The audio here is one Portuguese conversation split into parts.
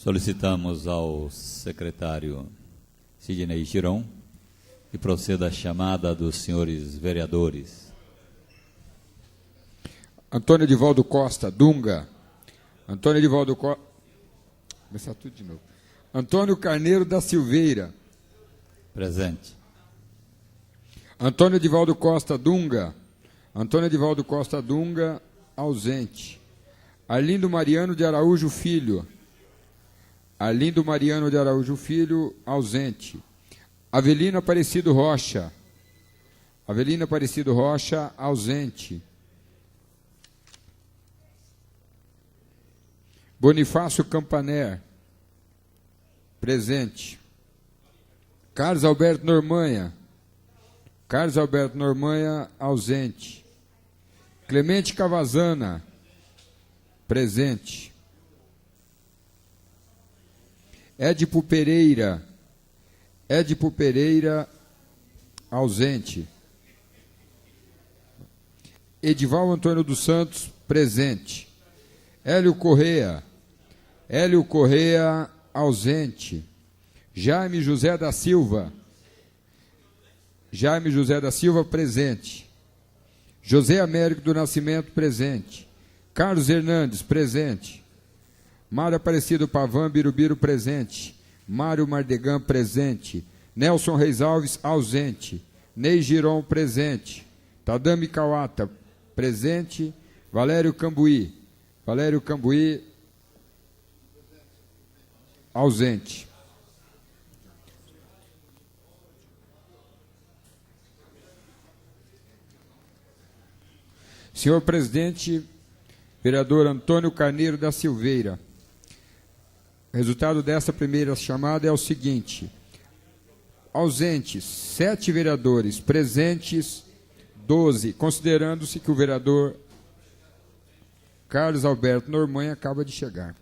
Solicitamos ao secretário Sidney Giron que proceda a chamada dos senhores vereadores. Antônio Edivaldo Costa, Dunga. Antônio Edivaldo Costa. Começar tudo de novo. Antônio Carneiro da Silveira. Presente. Antônio Edivaldo Costa, Dunga. Antônio Edivaldo Costa, Dunga, ausente. Arlindo Mariano de Araújo Filho. Arlindo Mariano de Araújo Filho, ausente. Avelino Aparecido Rocha. Avelino Aparecido Rocha, ausente. Bonifácio Campaner, presente. Carlos Alberto Normanha. Carlos Alberto Normanha, ausente. Clemente Cavazana, presente. Édipo Pereira. Édipo Pereira, ausente. Edival Antônio dos Santos, presente. Hélio Correia. Hélio Correia, ausente. Jaime José da Silva. Jaime José da Silva, presente. José Américo do Nascimento, presente. Carlos Hernandes, presente. Mário Aparecido Pavan Birubiru, presente. Mário Mardegan, presente. Nelson Reis Alves, ausente. Ney Giron, presente. Tadami Kawata, presente. Valério Cambuí. Valério Cambuí, ausente. Senhor presidente, vereador Antônio Carneiro da Silveira. O resultado dessa primeira chamada é o seguinte: ausentes, 7 vereadores, presentes, 12, considerando-se que o vereador Carlos Alberto Normanha acaba de chegar.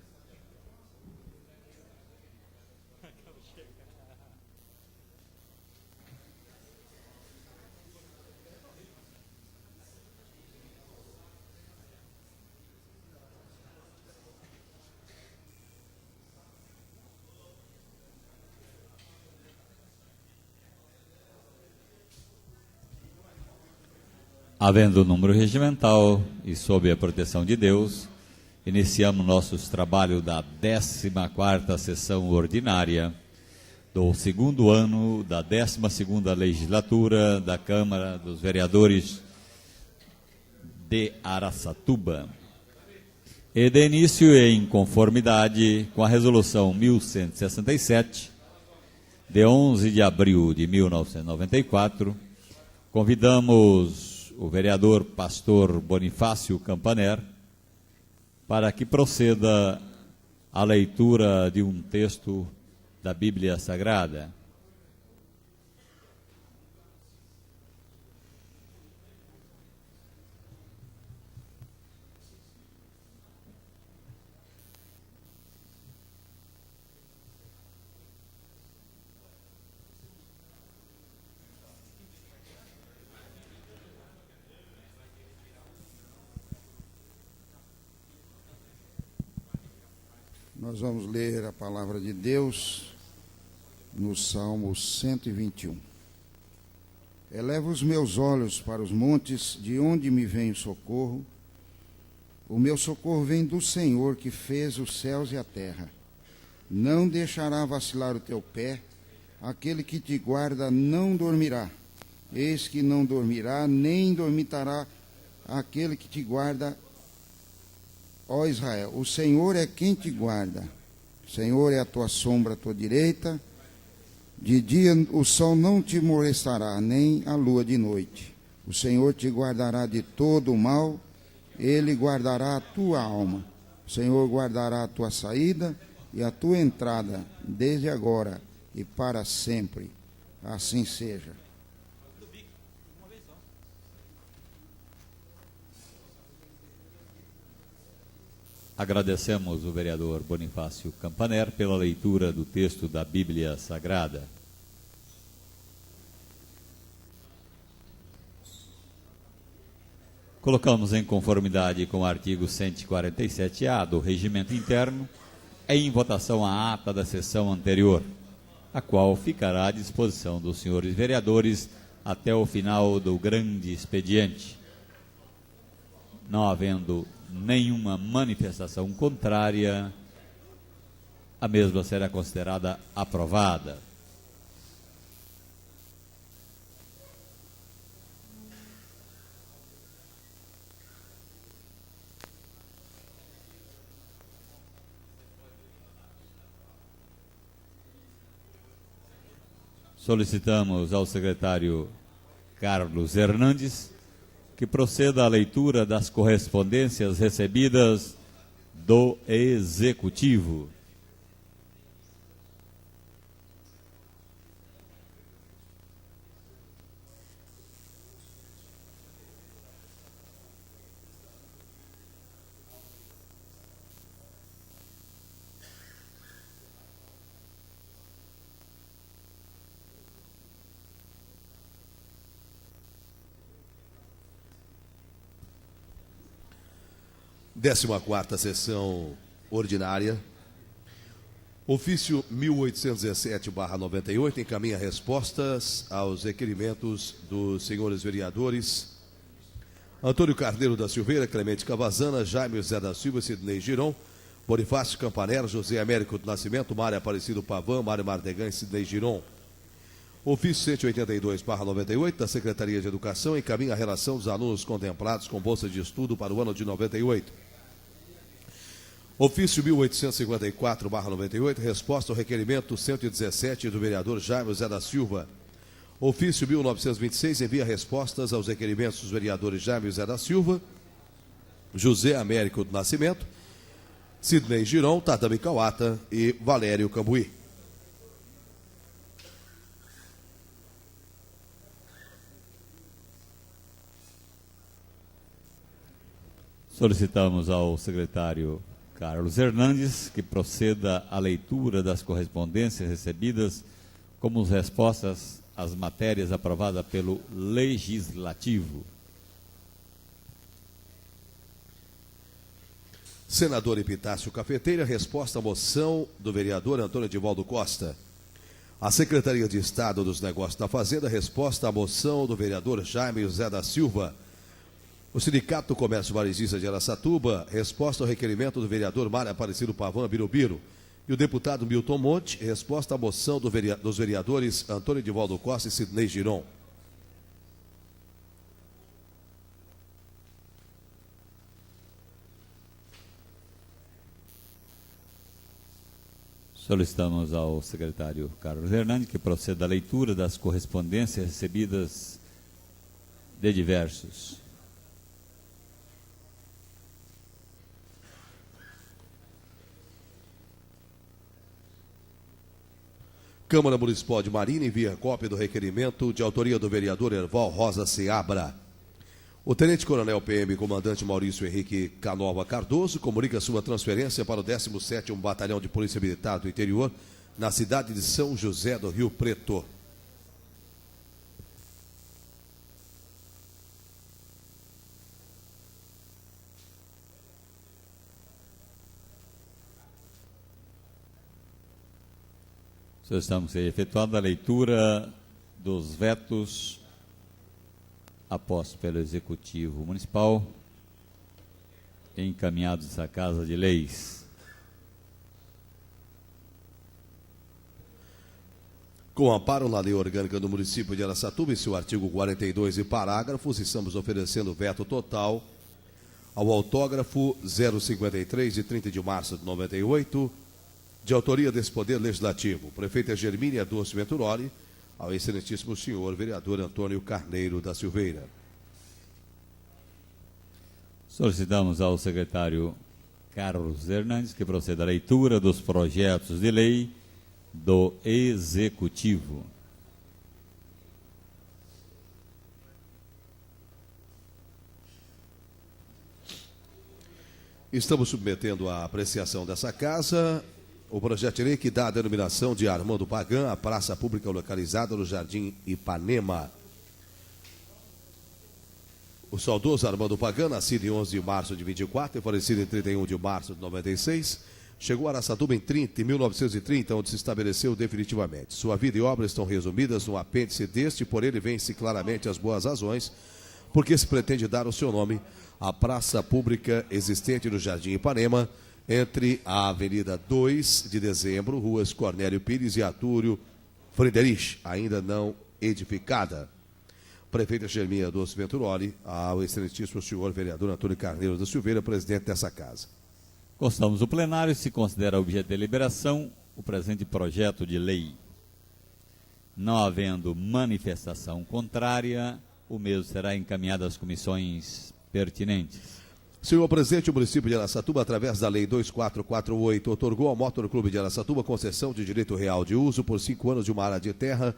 Havendo o número regimental e sob a proteção de Deus, iniciamos nossos trabalhos da 14ª sessão ordinária do segundo ano da 12ª legislatura da Câmara dos Vereadores de Araçatuba. E de início em conformidade com a Resolução 1167, de 11 de abril de 1994, convidamos o vereador pastor Bonifácio Campaner para que proceda a leitura de um texto da Bíblia Sagrada. Nós vamos ler a palavra de Deus no Salmo 121. Elevo os meus olhos para os montes, de onde me vem o socorro. O meu socorro vem do Senhor, que fez os céus e a terra. Não deixará vacilar o teu pé, aquele que te guarda não dormirá. Eis que não dormirá, nem dormitará aquele que te guarda. Ó Israel, o Senhor é quem te guarda. O Senhor é a tua sombra à tua direita. De dia o sol não te molestará, nem a lua de noite. O Senhor te guardará de todo o mal. Ele guardará a tua alma. O Senhor guardará a tua saída e a tua entrada, desde agora e para sempre. Assim seja. Agradecemos o vereador Bonifácio Campaner pela leitura do texto da Bíblia Sagrada. Colocamos em conformidade com o artigo 147-A do Regimento Interno em votação a ata da sessão anterior, a qual ficará à disposição dos senhores vereadores até o final do grande expediente. Não havendo nenhuma manifestação contrária, a mesma será considerada aprovada. Solicitamos ao secretário Carlos Hernandes que proceda à leitura das correspondências recebidas do Executivo. Décima quarta sessão ordinária. Ofício 1817/98 encaminha respostas aos requerimentos dos senhores vereadores Antônio Carneiro da Silveira, Clemente Cavazana, Jaime José da Silva, Sidnei Giron, Bonifácio Campanella, José Américo do Nascimento, Mário Aparecido Pavan, Mário Mardegan e Sidnei Giron. Ofício 182/98 da Secretaria de Educação encaminha a relação dos alunos contemplados com bolsa de estudo para o ano de 98. Ofício 1854/98, resposta ao requerimento 117 do vereador Jaime José da Silva. Ofício 1926 envia respostas aos requerimentos dos vereadores Jaime José da Silva, José Américo do Nascimento, Sidnei Giron, Tatame Kawata e Valério Cambuí. Solicitamos ao secretário Carlos Hernandes que proceda à leitura das correspondências recebidas como respostas às matérias aprovadas pelo Legislativo. Senador Epitácio Cafeteira, resposta à moção do vereador Antônio Edivaldo Costa. A Secretaria de Estado dos Negócios da Fazenda, resposta à moção do vereador Jaime José da Silva. O Sindicato do Comércio Varejista de Araçatuba, resposta ao requerimento do vereador Mário Aparecido Pavan Birubiru. E o deputado Milton Monte, resposta à moção dos vereadores Antônio Edivaldo Costa e Sidnei Giron. Solicitamos ao secretário Carlos Hernandes que proceda à leitura das correspondências recebidas de diversos. Câmara Municipal de Marília envia cópia do requerimento de autoria do vereador Erval Rosa Seabra. O tenente-coronel PM comandante Maurício Henrique Canova Cardoso comunica sua transferência para o 17º Batalhão de Polícia Militar do Interior, na cidade de São José do Rio Preto. Estamos efetuando a leitura dos vetos apostos pelo Executivo Municipal encaminhados à Casa de Leis. Com amparo na Lei Orgânica do Município de Araçatuba, em seu artigo 42 e parágrafos, estamos oferecendo veto total ao autógrafo 053 de 30 de março de 98, de autoria desse Poder Legislativo, prefeita Germínia Dulce Venturoli, ao excelentíssimo senhor vereador Antônio Carneiro da Silveira. Solicitamos ao secretário Carlos Hernandes que proceda à leitura dos projetos de lei do Executivo. Estamos submetendo à apreciação dessa casa o projeto de lei que dá a denominação de Armando Pagan à praça pública localizada no Jardim Ipanema. O saudoso Armando Pagan, nascido em 11 de março de 24 e falecido em 31 de março de 96, Chegou a Araçatuba em 1930, onde se estabeleceu definitivamente. Sua vida e obra estão resumidas no apêndice deste, por ele vence claramente as boas razões, porque se pretende dar o seu nome à praça pública existente no Jardim Ipanema, entre a Avenida 2 de Dezembro, ruas Cornélio Pires e Artúrio Friedrich, ainda não edificada. Prefeita Germinha Doce Venturoli, ao excelentíssimo senhor vereador Antônio Carneiro da Silveira, presidente dessa casa. Constamos o plenário, se considera objeto de deliberação o presente projeto de lei. Não havendo manifestação contrária, o mesmo será encaminhado às comissões pertinentes. Senhor presidente, o município de Araçatuba, através da Lei 2448, otorgou ao Motor Clube de Araçatuba concessão de direito real de uso por 5 anos de uma área de terra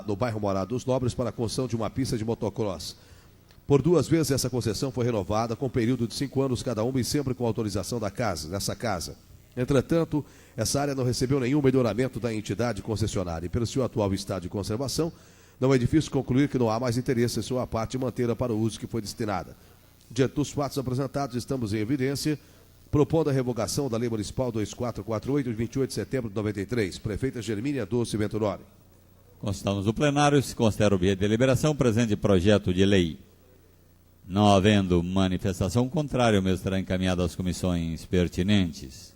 no bairro Morada dos Nobres para a construção de uma pista de motocross. Por 2 vezes essa concessão foi renovada com período de 5 anos cada uma e sempre com autorização dessa casa. Entretanto, essa área não recebeu nenhum melhoramento da entidade concessionária e pelo seu atual estado de conservação, não é difícil concluir que não há mais interesse em sua parte mantê-la para o uso que foi destinada. Diante dos fatos apresentados, estamos em evidência, propondo a revogação da Lei Municipal 2448, de 28 de setembro de 93. Prefeita Germínia Doce Venturoli. Constamos o plenário, se considera objeto de deliberação o presente projeto de lei. Não havendo manifestação contrária, o mesmo será encaminhado às comissões pertinentes.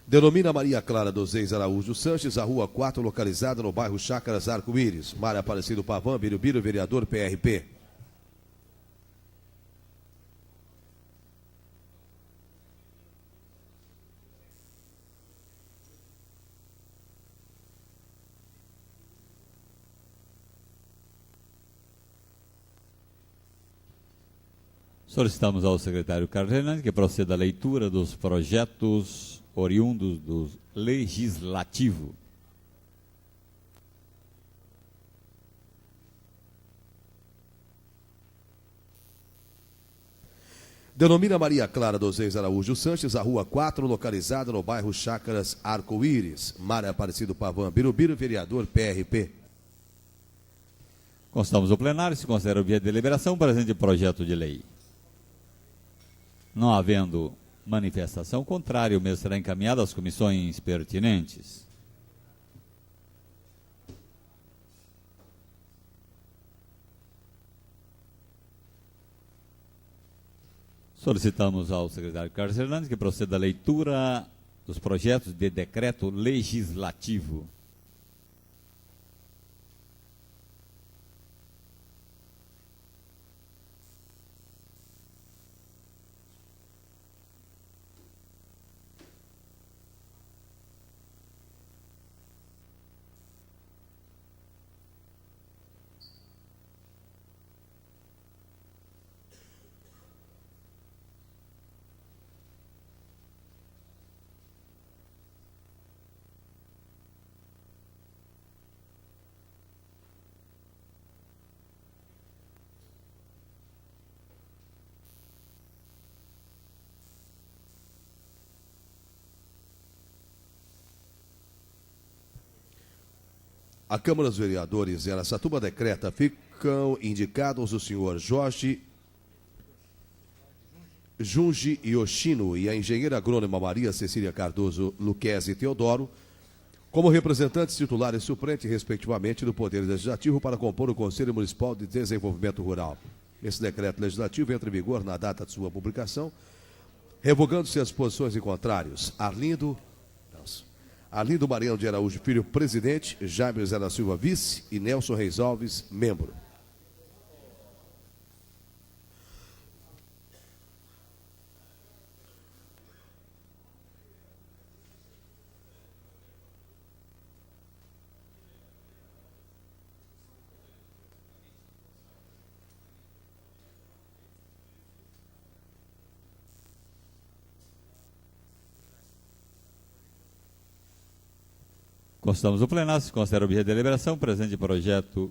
Denomina Maria Clara dos Reis Araújo Sanches, a Rua 4, localizada no bairro Chácaras Arco-Íris. Mário Aparecido Pavan, Birubiru, vereador PRP. Solicitamos ao secretário Carlos Hernandes que proceda à leitura dos projetos oriundos do Legislativo. Denomina Maria Clara dos Reis Araújo Sanches, a Rua 4, localizada no bairro Chácaras Arco-Íris. Mário Aparecido Pavan, Birubiru, vereador PRP. Constamos o plenário, se considera objeto de deliberação o presente projeto de lei. Não havendo manifestação contrária, o mesmo será encaminhado às comissões pertinentes. Solicitamos ao secretário Carlos Hernandes que proceda à leitura dos projetos de decreto legislativo. A Câmara dos Vereadores de Araçatuba decreta, ficam indicados o senhor Jorge Junji Yoshino e a engenheira agrônoma Maria Cecília Cardoso Luquezzi Teodoro como representantes titulares e suplentes, respectivamente, do Poder Legislativo para compor o Conselho Municipal de Desenvolvimento Rural. Esse decreto legislativo entra em vigor na data de sua publicação, revogando-se as posições em contrários. Arlindo Mariano de Araújo Filho, presidente, Jaime Zé da Silva, vice, e Nelson Reis Alves, membro. Constamos o plenário, se considera objeto de deliberação, presente projeto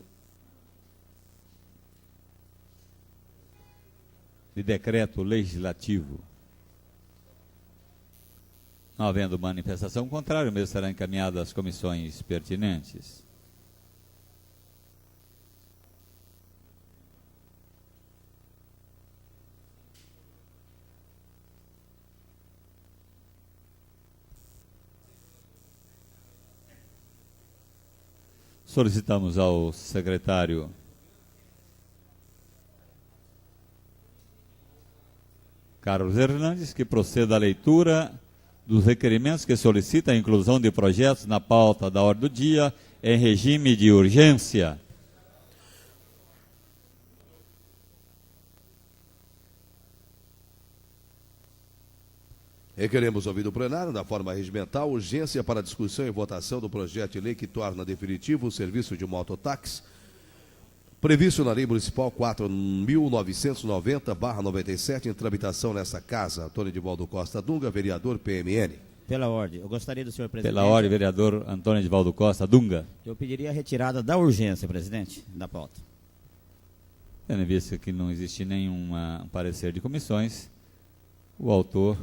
de decreto legislativo. Não havendo manifestação contrária, o mesmo será encaminhado às comissões pertinentes. Solicitamos ao secretário Carlos Hernandes que proceda à leitura dos requerimentos que solicitam a inclusão de projetos na pauta da ordem do dia em regime de urgência. Requeremos ouvir do plenário, na forma regimental, urgência para discussão e votação do projeto de lei que torna definitivo o serviço de mototáxi, previsto na Lei Municipal 4.990/97, em tramitação nessa casa. Antônio Edivaldo Costa Dunga, vereador PMN. Pela ordem, eu gostaria do senhor presidente... Pela ordem, vereador Antônio Edivaldo Costa Dunga. Eu pediria a retirada da urgência, presidente, da pauta. Tendo em vista que não existe nenhum parecer de comissões, o autor,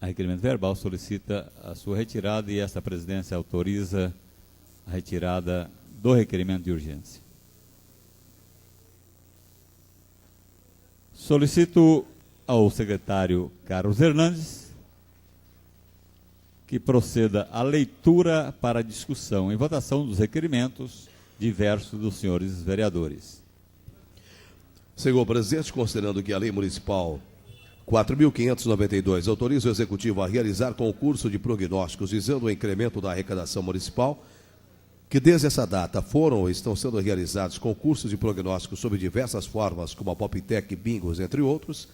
a requerimento verbal, solicita a sua retirada e esta presidência autoriza a retirada do requerimento de urgência. Solicito ao secretário Carlos Hernandes que proceda à leitura para discussão e votação dos requerimentos diversos dos senhores vereadores. Senhor presidente, considerando que a Lei Municipal 4.592 autoriza o Executivo a realizar concurso de prognósticos visando o incremento da arrecadação municipal, que desde essa data foram ou estão sendo realizados concursos de prognósticos sob diversas formas, como a Poptec, Bingos, entre outros,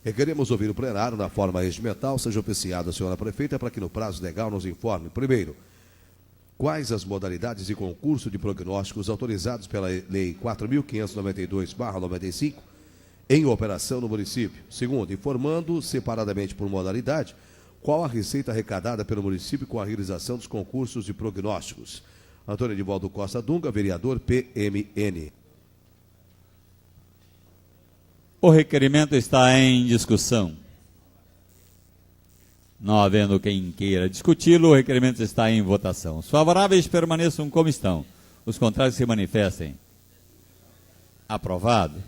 requeremos ouvir o plenário na forma regimental, seja oficiada a senhora prefeita, para que no prazo legal nos informe, primeiro, quais as modalidades de concurso de prognósticos autorizados pela Lei 4.592/95 em operação no município. Segundo, informando separadamente por modalidade qual a receita arrecadada pelo município com a realização dos concursos de prognósticos. Antônio Edivaldo Costa Dunga, vereador PMN. O requerimento está em discussão. Não havendo quem queira discuti-lo, o requerimento está em votação. Os favoráveis permaneçam como estão. Os contrários se manifestem. Aprovado.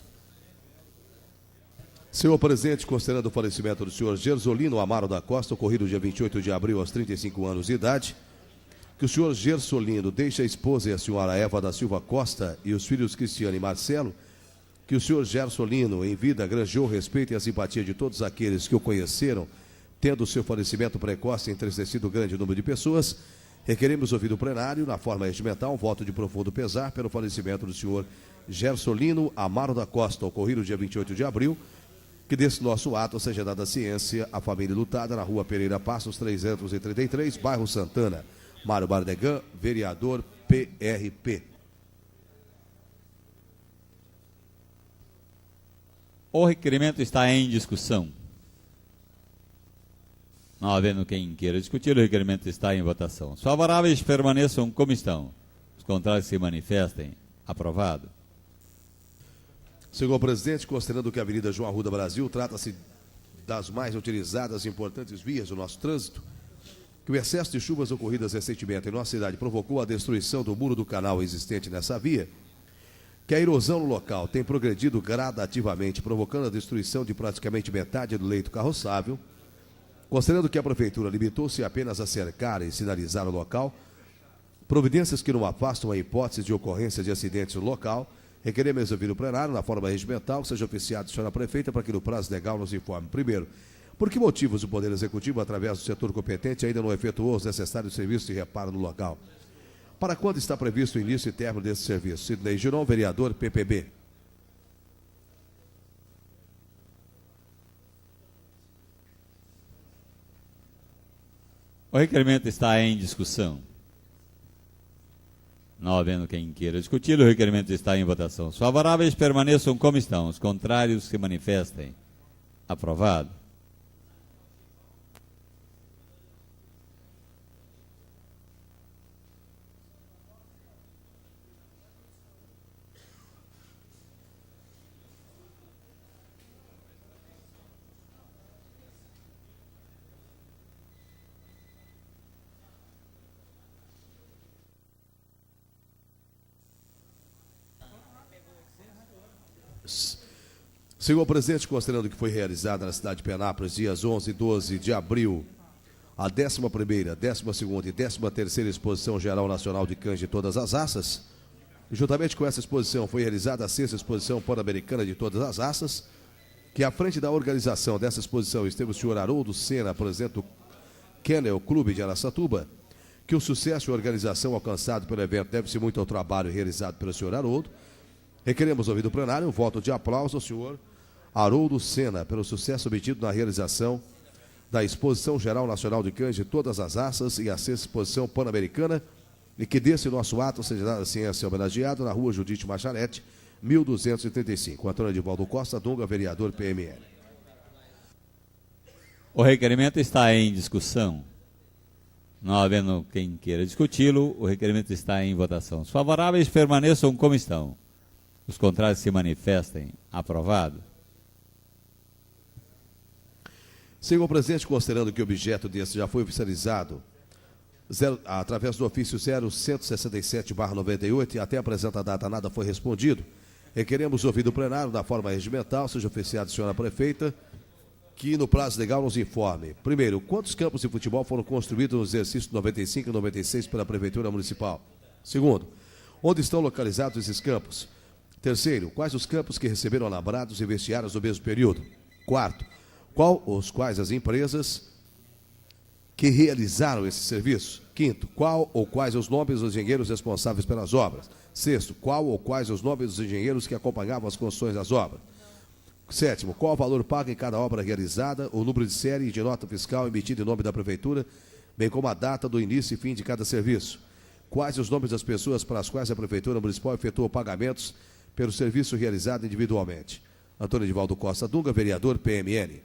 Senhor presidente, considerando o falecimento do senhor Gersolino Amaro da Costa, ocorrido dia 28 de abril, aos 35 anos de idade, que o senhor Gersolino deixe a esposa e a senhora Eva da Silva Costa e os filhos Cristiano e Marcelo, que o senhor Gersolino, em vida, granjeou o respeito e a simpatia de todos aqueles que o conheceram, tendo o seu falecimento precoce entristecido grande número de pessoas, requeremos ouvir do plenário, na forma regimental, um voto de profundo pesar pelo falecimento do senhor Gersolino Amaro da Costa, ocorrido dia 28 de abril, que desse nosso ato seja dada ciência à família lutada na rua Pereira Passos 333, bairro Santana. Mário Bardegan, vereador PRP. O requerimento está em discussão. Não havendo quem queira discutir, o requerimento está em votação. Os favoráveis permaneçam como estão. Os contrários se manifestem. Aprovado. Senhor presidente, considerando que a Avenida João Arruda Brasil trata-se das mais utilizadas e importantes vias do nosso trânsito, que o excesso de chuvas ocorridas recentemente em nossa cidade provocou a destruição do muro do canal existente nessa via, que a erosão no local tem progredido gradativamente, provocando a destruição de praticamente metade do leito carroçável, considerando que a Prefeitura limitou-se apenas a cercar e sinalizar o local, providências que não afastam a hipótese de ocorrência de acidentes no local, requeremos ouvir o plenário, na forma regimental, seja oficiado a senhora prefeita, para que no prazo legal nos informe. Primeiro, por que motivos o Poder Executivo, através do setor competente, ainda não efetuou os necessários serviços de reparo no local? Para quando está previsto o início e término desse serviço? Sidney Giron, vereador PPB. O requerimento está em discussão. Não havendo quem queira discutir, o requerimento está em votação. Os favoráveis permaneçam como estão, os contrários se manifestem. Aprovado. Senhor presidente, considerando que foi realizada na cidade de Penápolis, dias 11 e 12 de abril, a 11ª, 12ª e 13ª Exposição Geral Nacional de Cães de todas as raças, e juntamente com essa exposição foi realizada a 6ª Exposição Pan-Americana de todas as raças, que à frente da organização dessa exposição esteve o senhor Haroldo Sena, presidente do Kennel Clube de Araçatuba, que o sucesso e a organização alcançado pelo evento deve-se muito ao trabalho realizado pelo senhor Haroldo. Requeremos ouvir do plenário um voto de aplauso ao senhor Haroldo Sena pelo sucesso obtido na realização da Exposição Geral Nacional de Cães de todas as raças e a 6ª Exposição Pan-Americana, e que desse nosso ato seja dado assim a ser homenageado na rua Judite Macharete, 1235. Antônio Edivaldo Costa Dunga, vereador PMN. O requerimento está em discussão. Não havendo quem queira discuti-lo, o requerimento está em votação. Os favoráveis permaneçam como estão. Os contrários se manifestem. Aprovado. Senhor presidente, considerando que o objeto desse já foi oficializado através do ofício 0167/98 e até a apresentada data nada foi respondido, requeremos ouvir do plenário, da forma regimental, seja oficiado a senhora prefeita, que no prazo legal nos informe. Primeiro, quantos campos de futebol foram construídos no exercício 95 e 96 pela Prefeitura Municipal? Segundo, onde estão localizados esses campos? Terceiro, quais os campos que receberam alambrados e vestiários no mesmo período? Quarto, quais as empresas que realizaram esse serviço? Quinto, qual ou quais os nomes dos engenheiros responsáveis pelas obras? Sexto, qual ou quais os nomes dos engenheiros que acompanhavam as construções das obras? Sétimo, qual o valor pago em cada obra realizada, o número de série e de nota fiscal emitida em nome da Prefeitura, bem como a data do início e fim de cada serviço? Quais os nomes das pessoas para as quais a Prefeitura Municipal efetuou pagamentos pelo serviço realizado individualmente? Antônio Edivaldo Costa Dunga, vereador PMN.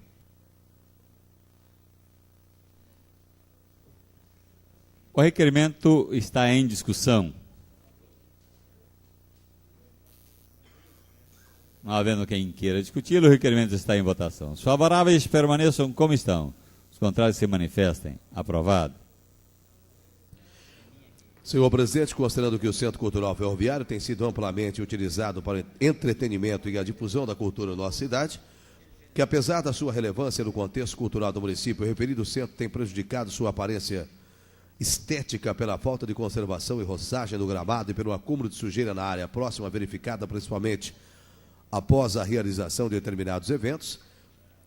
O requerimento está em discussão. Não havendo quem queira discuti-lo, o requerimento está em votação. Os favoráveis permaneçam como estão. Os contrários se manifestem. Aprovado. Senhor presidente, considerando que o Centro Cultural Ferroviário tem sido amplamente utilizado para entretenimento e a difusão da cultura na nossa cidade, que apesar da sua relevância no contexto cultural do município, o referido centro tem prejudicado sua aparência estética pela falta de conservação e roçagem do gramado e pelo acúmulo de sujeira na área próxima, verificada principalmente após a realização de determinados eventos,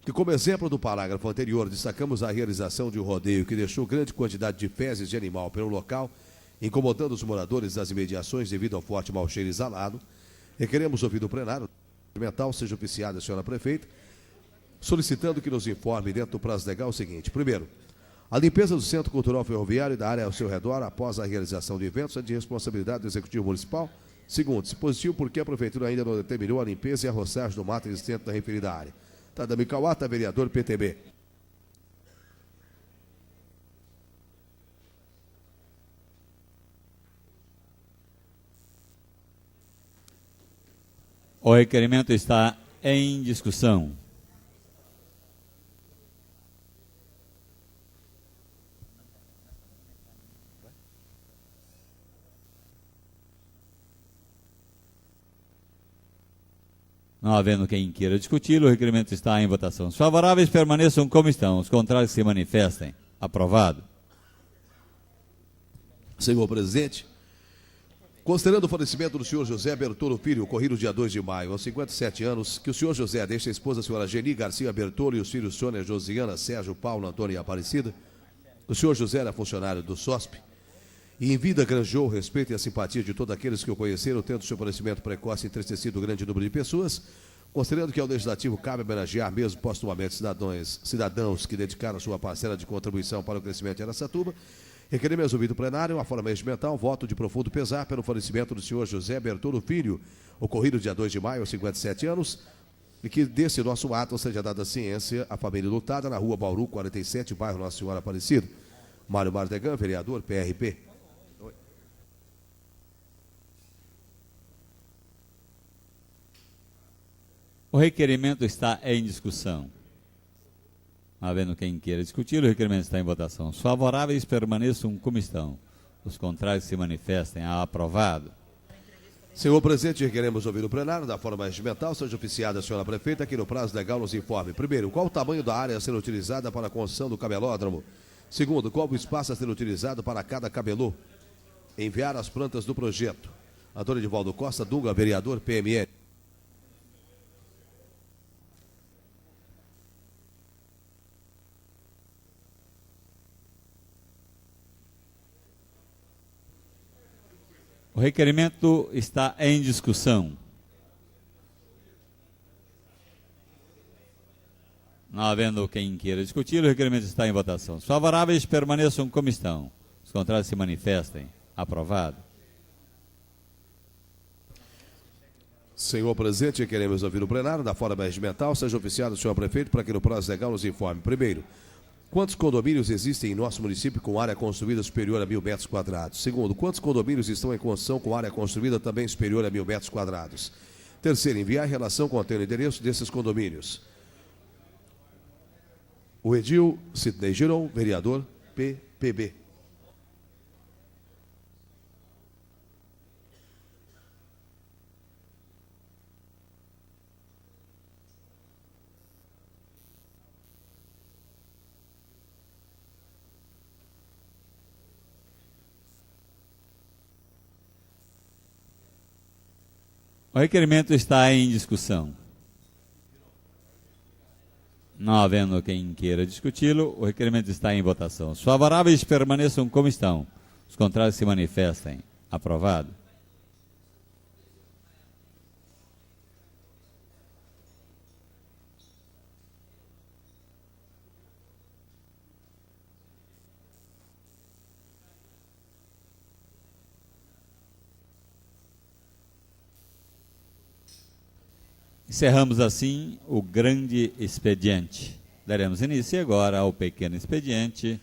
que como exemplo do parágrafo anterior, destacamos a realização de um rodeio que deixou grande quantidade de fezes de animal pelo local, incomodando os moradores das imediações devido ao forte mau cheiro exalado. Requeremos ouvir do plenário, mental seja oficiada a senhora prefeita, solicitando que nos informe dentro do prazo legal o seguinte. Primeiro, a limpeza do Centro Cultural Ferroviário e da área ao seu redor após a realização de eventos é de responsabilidade do Executivo Municipal. Segundo, se positivo, porque a Prefeitura ainda não determinou a limpeza e a roçagem do mato existente na referida área. Tadami Kawata, vereador PTB. O requerimento está em discussão. Não havendo quem queira discuti-lo, o requerimento está em votação. Os favoráveis permaneçam como estão, os contrários se manifestem. Aprovado. Senhor presidente, considerando o falecimento do senhor José Bertolo Filho, ocorrido dia 2 de maio, aos 57 anos, que o senhor José deixa a esposa, a senhora Geni Garcia Bertolo, e os filhos Sônia, Josiana, Sérgio, Paulo, Antônio e Aparecida. O senhor José era funcionário do SOSP e em vida granjeou o respeito e a simpatia de todos aqueles que o conheceram, tendo seu falecimento precoce entristecido o grande número de pessoas, considerando que ao Legislativo cabe homenagear mesmo postumamente cidadãos que dedicaram sua parcela de contribuição para o crescimento de Araçatuba. Requerimento ouvido plenário, a forma regimental, voto de profundo pesar pelo falecimento do senhor José Bertolo Filho, ocorrido dia 2 de maio, aos 57 anos, e que desse nosso ato seja dada ciência à família lutada na rua Bauru, 47, bairro Nossa Senhora Aparecida. Mário Mardegan, vereador, PRP. O requerimento está em discussão. Havendo quem queira discutir, o requerimento está em votação. Os favoráveis permaneçam como estão. Os contrários se manifestem. Aprovado. Senhor presidente, requeremos ouvir o plenário da forma regimental, seja oficiada a senhora prefeita, que no prazo legal nos informe. Primeiro, qual o tamanho da área a ser utilizada para a construção do camelódromo? Segundo, qual o espaço a ser utilizado para cada camelô? Enviar as plantas do projeto. Antônio Edivaldo Costa Dunga, vereador PMN. O requerimento está em discussão. Não havendo quem queira discutir, o requerimento está em votação. Os favoráveis permaneçam como estão. Os contrários se manifestem. Aprovado. Senhor presidente, queremos ouvir o plenário da forma regimental, seja oficiado o senhor prefeito para que no prazo legal nos informe. Primeiro, quantos condomínios existem em nosso município com área construída superior a 1.000 metros quadrados? Segundo, quantos condomínios estão em construção com área construída também superior a 1.000 metros quadrados? Terceiro, enviar relação contendo o endereço desses condomínios. O Edil Sidney Giron, vereador PPB. O requerimento está em discussão. Não havendo quem queira discuti-lo, o requerimento está em votação. Os favoráveis permaneçam como estão. Os contrários se manifestem. Aprovado. Encerramos assim o grande expediente. Daremos início agora ao pequeno expediente,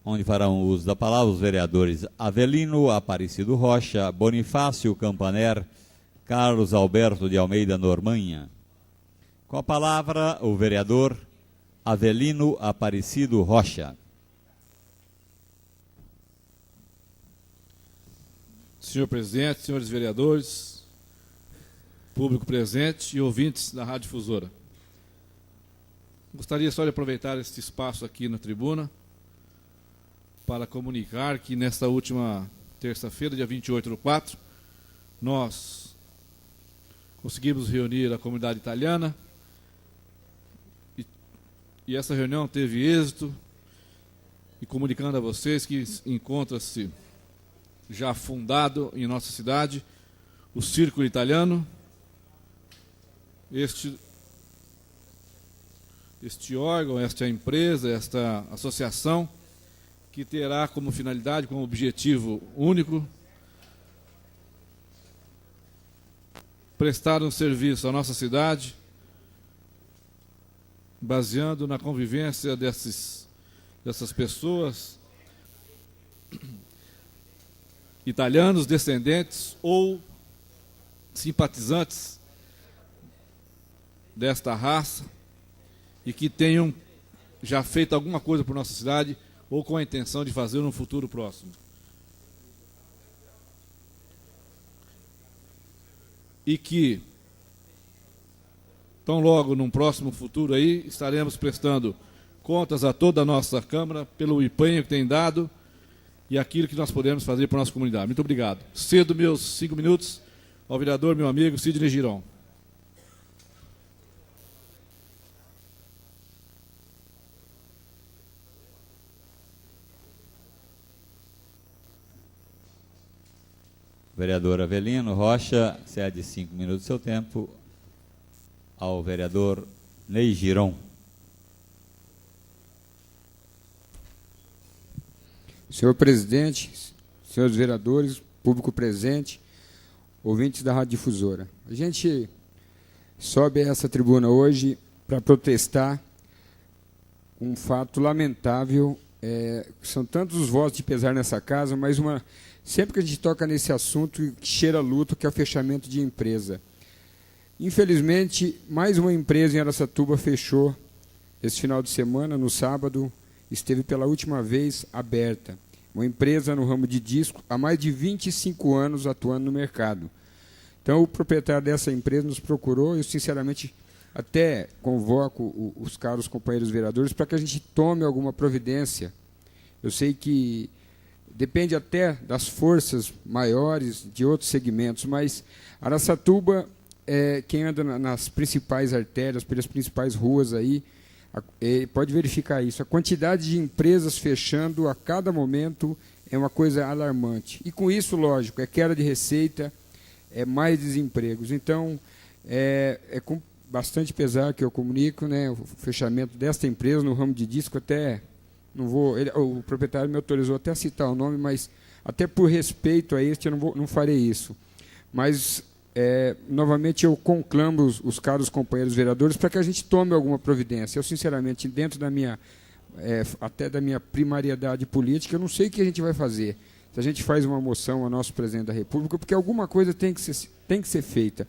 onde farão uso da palavra os vereadores Avelino Aparecido Rocha, Bonifácio Campaner, Carlos Alberto de Almeida Normanha. Com a palavra, o vereador Avelino Aparecido Rocha. Senhor presidente, senhores vereadores, público presente e ouvintes da Rádio Difusora. Gostaria só de aproveitar este espaço aqui na tribuna para comunicar que nesta última terça-feira, dia 28/4, nós conseguimos reunir a comunidade italiana e essa reunião teve êxito, e comunicando a vocês que encontra-se já fundado em nossa cidade o Círculo Italiano. Este órgão, esta empresa, esta associação, que terá como finalidade, como objetivo único, prestar um serviço à nossa cidade, baseando na convivência dessas pessoas, italianos, descendentes ou simpatizantes desta raça e que tenham já feito alguma coisa por nossa cidade ou com a intenção de fazer no futuro próximo. E que, tão logo num próximo futuro aí, estaremos prestando contas a toda a nossa Câmara pelo empenho que tem dado e aquilo que nós podemos fazer para a nossa comunidade. Muito obrigado. Cedo meus 5 minutos ao vereador, meu amigo Sidney Giron. Vereador Avelino Rocha, cede 5 minutos do seu tempo ao vereador Ney Giron. Senhor presidente, senhores vereadores, público presente, ouvintes da Rádio Difusora. A gente sobe a essa tribuna hoje para protestar um fato lamentável. São tantos os votos de pesar nessa casa, mas sempre que a gente toca nesse assunto, cheira luto, que é o fechamento de empresa. Infelizmente, mais uma empresa em Araçatuba fechou esse final de semana, no sábado, esteve pela última vez aberta. uma empresa no ramo de disco, há mais de 25 anos atuando no mercado. Então, o proprietário dessa empresa nos procurou, eu sinceramente até convoco os caros companheiros vereadores para que a gente tome alguma providência. Eu sei que depende até das forças maiores de outros segmentos, mas Araçatuba, quem anda nas principais artérias, pelas principais ruas aí, pode verificar isso. A quantidade de empresas fechando a cada momento é uma coisa alarmante. E com isso, lógico, é queda de receita, é mais desempregos. Então, é com bastante pesar que eu comunico, né, o fechamento desta empresa no ramo de disco. Até não vou, o proprietário me autorizou até a citar o nome, mas até por respeito a este eu não farei isso. Mas novamente eu conclamo os caros companheiros vereadores para que a gente tome alguma providência. Eu sinceramente, dentro da minha até da minha primariedade política, eu não sei o que a gente vai fazer. Se a gente faz uma moção ao nosso presidente da República, porque alguma coisa tem que ser feita.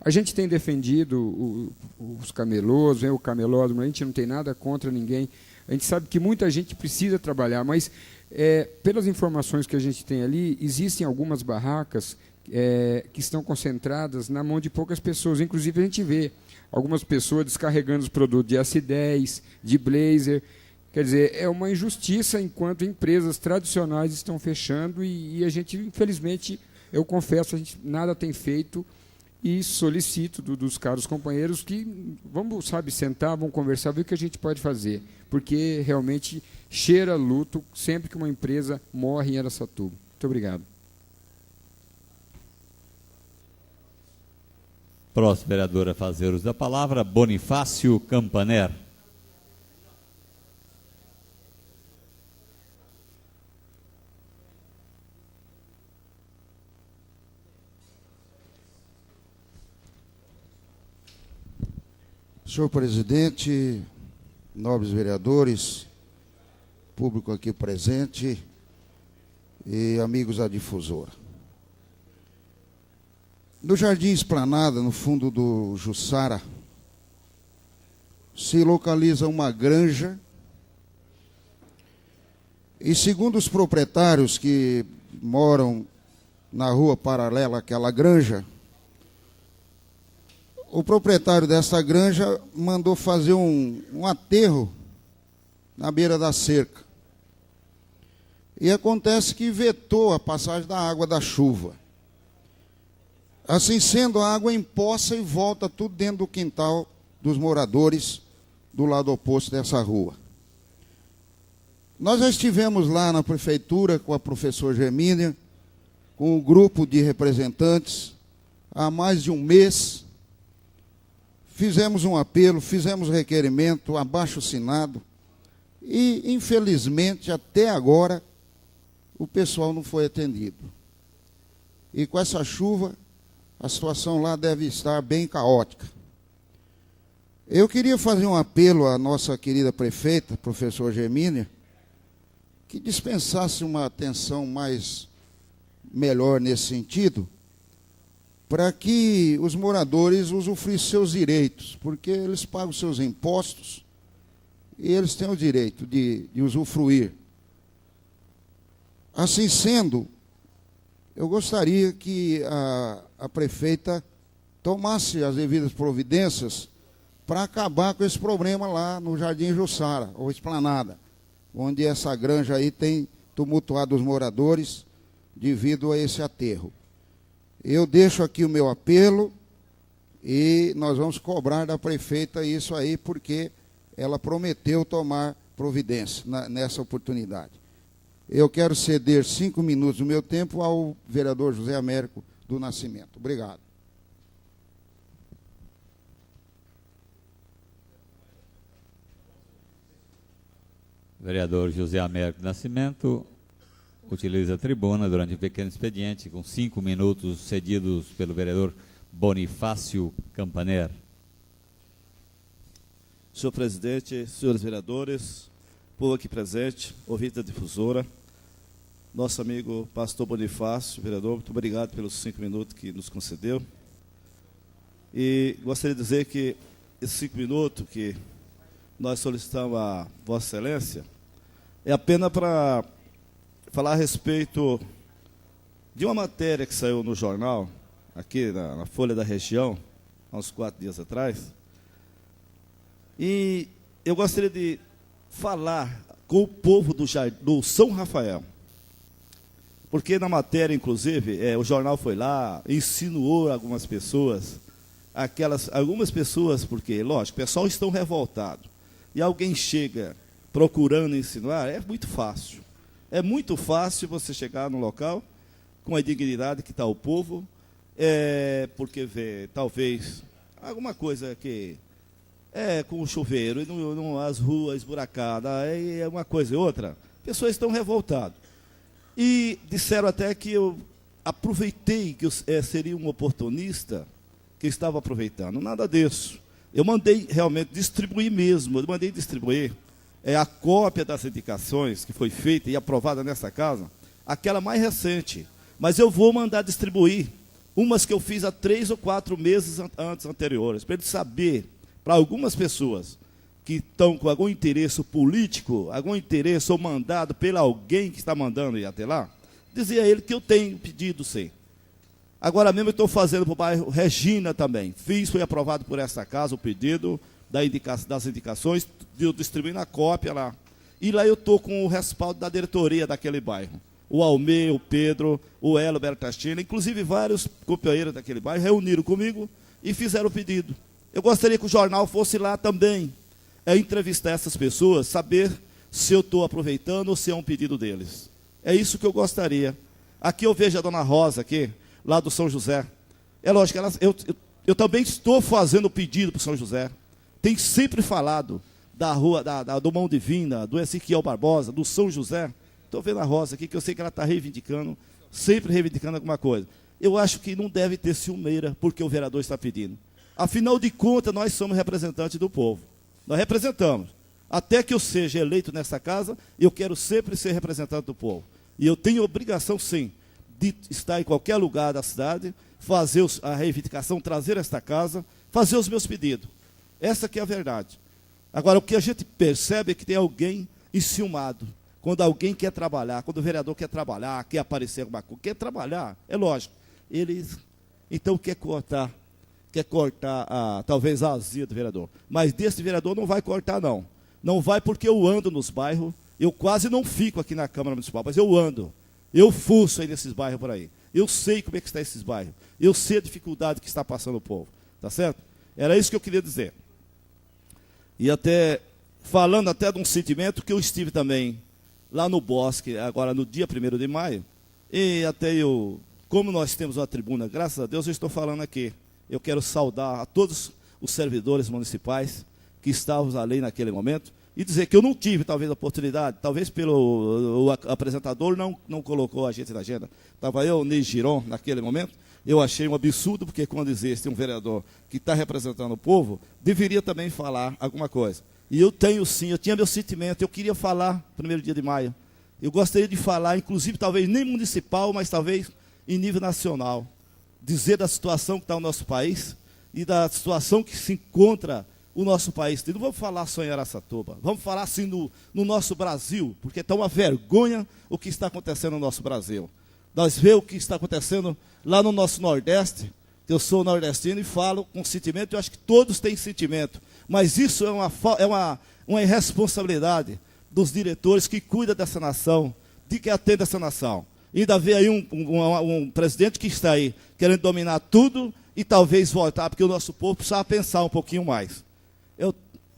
A gente tem defendido os camelôs, o camelódromo, a gente não tem nada contra ninguém. A gente sabe que muita gente precisa trabalhar, mas pelas informações que a gente tem ali, existem algumas barracas que estão concentradas na mão de poucas pessoas. Inclusive, a gente vê algumas pessoas descarregando os produtos de S10, de Blazer. Quer dizer, é uma injustiça enquanto empresas tradicionais estão fechando e a gente, infelizmente, eu confesso, a gente nada tem feito. E solicito dos caros companheiros que vamos, sentar, vamos conversar, ver o que a gente pode fazer. Porque realmente cheira luto sempre que uma empresa morre em Araçatuba. Muito obrigado. Próximo vereador a fazer uso da palavra, Bonifácio Campaner. Senhor presidente, nobres vereadores, público aqui presente e amigos da difusora. No Jardim Esplanada, no fundo do Jussara, se localiza uma granja e, segundo os proprietários que moram na rua paralela àquela granja, o proprietário dessa granja mandou fazer um aterro na beira da cerca. E acontece que vetou a passagem da água da chuva. Assim sendo, a água empoça e volta tudo dentro do quintal dos moradores do lado oposto dessa rua. Nós já estivemos lá na prefeitura com a professora Gemínia, com um grupo de representantes, há mais de um mês. Fizemos um apelo, fizemos requerimento, abaixo-assinado, e, infelizmente, até agora, o pessoal não foi atendido. E com essa chuva, a situação lá deve estar bem caótica. Eu queria fazer um apelo à nossa querida prefeita, professora Gemínia, que dispensasse uma atenção melhor nesse sentido, para que os moradores usufruíssem seus direitos, porque eles pagam seus impostos e eles têm o direito de usufruir. Assim sendo, eu gostaria que a prefeita tomasse as devidas providências para acabar com esse problema lá no Jardim Jussara, ou Esplanada, onde essa granja aí tem tumultuado os moradores devido a esse aterro. Eu deixo aqui o meu apelo e nós vamos cobrar da prefeita isso aí, porque ela prometeu tomar providência nessa oportunidade. Eu quero ceder 5 minutos do meu tempo ao vereador José Américo do Nascimento. Obrigado. Vereador José Américo do Nascimento utiliza a tribuna durante um pequeno expediente, com 5 minutos cedidos pelo vereador Bonifácio Campaner. Senhor presidente, senhores vereadores, povo aqui presente, ouvinte da difusora, nosso amigo pastor Bonifácio, vereador, muito obrigado pelos 5 minutos que nos concedeu. E gostaria de dizer que esses 5 minutos que nós solicitamos a Vossa Excelência é apenas para falar a respeito de uma matéria que saiu no jornal, aqui na Folha da Região, há uns 4 dias atrás. E eu gostaria de falar com o povo do São Rafael. Porque na matéria, inclusive, o jornal foi lá, insinuou algumas pessoas, algumas pessoas, porque, lógico, o pessoal estão revoltados. E alguém chega procurando insinuar, é muito fácil. É muito fácil você chegar no local com a dignidade que está o povo, porque vê, talvez, alguma coisa que com o chuveiro, e as ruas esburacadas, é uma coisa e outra. Pessoas estão revoltadas. E disseram até que eu aproveitei, que eu seria um oportunista, que estava aproveitando. Nada disso. Eu mandei realmente distribuir mesmo, eu mandei distribuir a cópia das indicações que foi feita e aprovada nessa casa, aquela mais recente. Mas eu vou mandar distribuir umas que eu fiz há 3 ou 4 meses anteriores, para ele saber, para algumas pessoas que estão com algum interesse político, algum interesse ou mandado por alguém que está mandando ir até lá, dizer a ele que eu tenho pedido sim. Agora mesmo eu estou fazendo para o bairro Regina também. Foi aprovado por essa casa o pedido das indicações, eu distribuindo a cópia lá. E lá eu estou com o respaldo da diretoria daquele bairro. O Almê, o Pedro, o Elo Bertastina, inclusive vários companheiros daquele bairro reuniram comigo e fizeram o pedido. Eu gostaria que o jornal fosse lá também, entrevistar essas pessoas, saber se eu estou aproveitando ou se é um pedido deles. É isso que eu gostaria. Aqui eu vejo a dona Rosa, aqui, lá do São José. É lógico, eu também estou fazendo pedido para o São José. Tem sempre falado da rua, do Mão Divina, do Ezequiel Barbosa, do São José. Estou vendo a Rosa aqui, que eu sei que ela está reivindicando, sempre reivindicando alguma coisa. Eu acho que não deve ter ciumeira, porque o vereador está pedindo. Afinal de contas, nós somos representantes do povo. Nós representamos. Até que eu seja eleito nessa casa, eu quero sempre ser representante do povo. E eu tenho obrigação, sim, de estar em qualquer lugar da cidade, fazer a reivindicação, trazer esta casa, fazer os meus pedidos. Essa que é a verdade. Agora, o que a gente percebe é que tem alguém enciumado. Quando alguém quer trabalhar, quando o vereador quer trabalhar, quer aparecer alguma coisa, quer trabalhar, é lógico. Eles, então, quer cortar talvez a azia do vereador. Mas desse vereador não vai cortar, não. Não vai porque eu ando nos bairros, eu quase não fico aqui na Câmara Municipal, mas eu ando. Eu fuço aí nesses bairros por aí. Eu sei como é que está esses bairros. Eu sei a dificuldade que está passando o povo. Tá certo? Era isso que eu queria dizer. E até, falando até de um sentimento que eu estive também lá no Bosque, agora no dia 1º de maio, e até como nós temos uma tribuna, graças a Deus eu estou falando aqui. Eu quero saudar a todos os servidores municipais que estavam ali naquele momento e dizer que eu não tive, talvez, a oportunidade, talvez o apresentador não colocou a gente na agenda. Estava eu, Ney Giron, naquele momento. Eu achei um absurdo, porque quando existe um vereador que está representando o povo, deveria também falar alguma coisa. E eu tinha meu sentimento, eu queria falar 1º dia de maio. Eu gostaria de falar, inclusive, talvez nem municipal, mas talvez em nível nacional. Dizer da situação que está o nosso país e da situação que se encontra o nosso país. Não vamos falar só em Araçatuba, vamos falar assim no nosso Brasil, porque está uma vergonha o que está acontecendo no nosso Brasil. Nós vemos o que está acontecendo lá no nosso Nordeste. Eu sou nordestino e falo com sentimento, eu acho que todos têm sentimento, mas isso é uma irresponsabilidade dos diretores que cuidam dessa nação, de que atende essa nação. Ainda vê aí um presidente que está aí querendo dominar tudo e talvez voltar, porque o nosso povo precisa pensar um pouquinho mais. Eu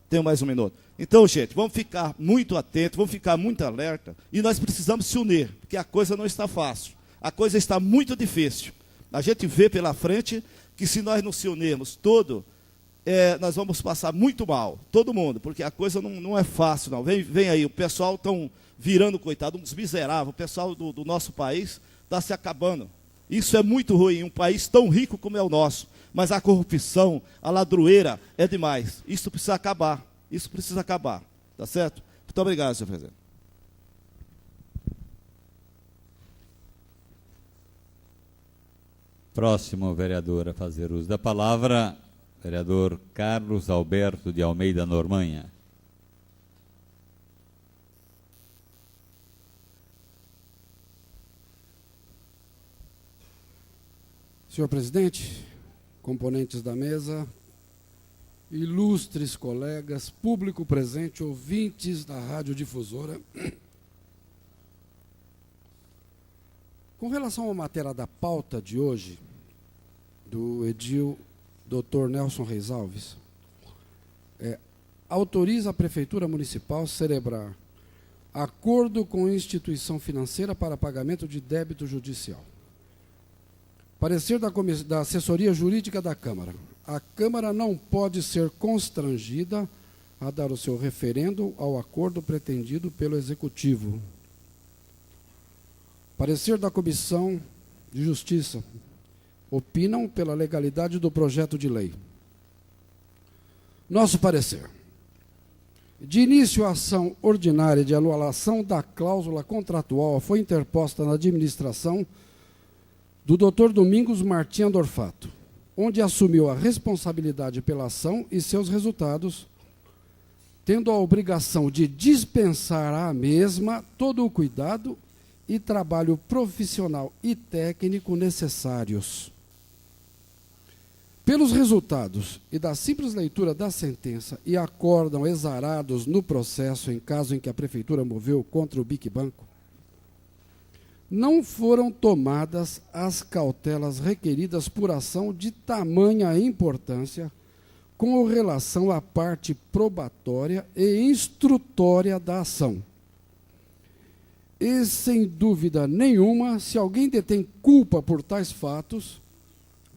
tenho mais 1 minuto. Então, gente, vamos ficar muito atentos, vamos ficar muito alerta e nós precisamos se unir, porque a coisa não está fácil. A coisa está muito difícil. A gente vê pela frente que se nós não se unirmos nós vamos passar muito mal, todo mundo, porque a coisa não é fácil, não. Vem aí, o pessoal estão virando, coitado, uns miseráveis. O pessoal do nosso país está se acabando. Isso é muito ruim, um país tão rico como é o nosso. Mas a corrupção, a ladroeira é demais. Isso precisa acabar. Isso precisa acabar. Tá certo? Muito obrigado, senhor presidente. Próximo vereador a fazer uso da palavra, vereador Carlos Alberto de Almeida Normanha. Senhor presidente, componentes da mesa, ilustres colegas, público presente, ouvintes da radiodifusora. Com relação à matéria da pauta de hoje, do edil Dr. Nelson Reis Alves, autoriza a Prefeitura Municipal a celebrar acordo com instituição financeira para pagamento de débito judicial. Parecer da assessoria jurídica da Câmara. A Câmara não pode ser constrangida a dar o seu referendo ao acordo pretendido pelo Executivo. Parecer da Comissão de Justiça. Opinam pela legalidade do projeto de lei. Nosso parecer. De início, a ação ordinária de anulação da cláusula contratual foi interposta na administração do Dr. Domingos Martim Andorfato, onde assumiu a responsabilidade pela ação e seus resultados, tendo a obrigação de dispensar à mesma todo o cuidado e trabalho profissional e técnico necessários. Pelos resultados e da simples leitura da sentença e acórdão exarados no processo em caso em que a Prefeitura moveu contra o BIC Banco, não foram tomadas as cautelas requeridas por ação de tamanha importância com relação à parte probatória e instrutória da ação. E, sem dúvida nenhuma, se alguém detém culpa por tais fatos,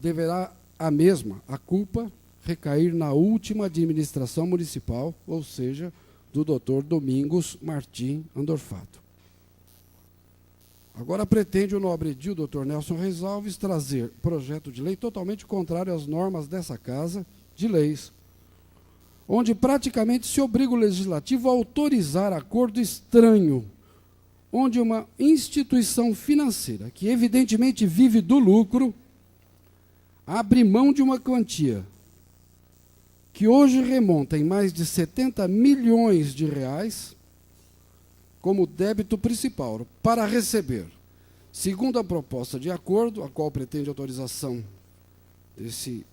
deverá a culpa, recair na última administração municipal, ou seja, do Dr. Domingos Martim Andorfato. Agora pretende o nobre edil Dr. Nelson Reis Alves trazer projeto de lei totalmente contrário às normas dessa Casa de Leis, onde praticamente se obriga o Legislativo a autorizar acordo estranho, onde uma instituição financeira, que evidentemente vive do lucro, abre mão de uma quantia que hoje remonta em mais de 70 milhões de reais como débito principal para receber, segundo a proposta de acordo, a qual pretende autorização desse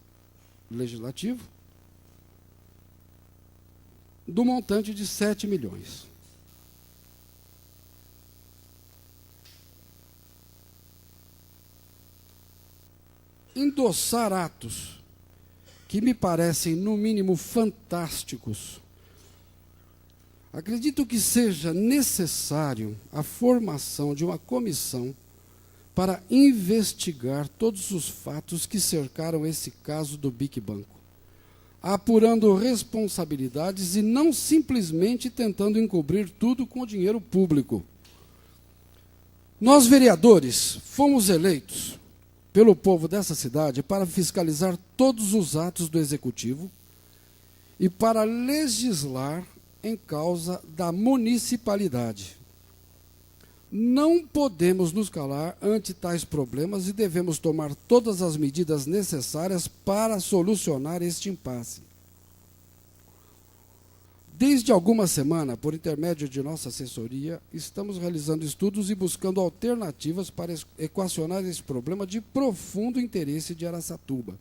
legislativo, do montante de 7 milhões. Endossar atos que me parecem, no mínimo, fantásticos. Acredito que seja necessário a formação de uma comissão para investigar todos os fatos que cercaram esse caso do BIC Banco, apurando responsabilidades e não simplesmente tentando encobrir tudo com o dinheiro público. Nós, vereadores, fomos eleitos pelo povo dessa cidade para fiscalizar todos os atos do Executivo e para legislar em causa da municipalidade. Não podemos nos calar ante tais problemas e devemos tomar todas as medidas necessárias para solucionar este impasse. Desde alguma semana, por intermédio de nossa assessoria, estamos realizando estudos e buscando alternativas para equacionar esse problema de profundo interesse de Araçatuba.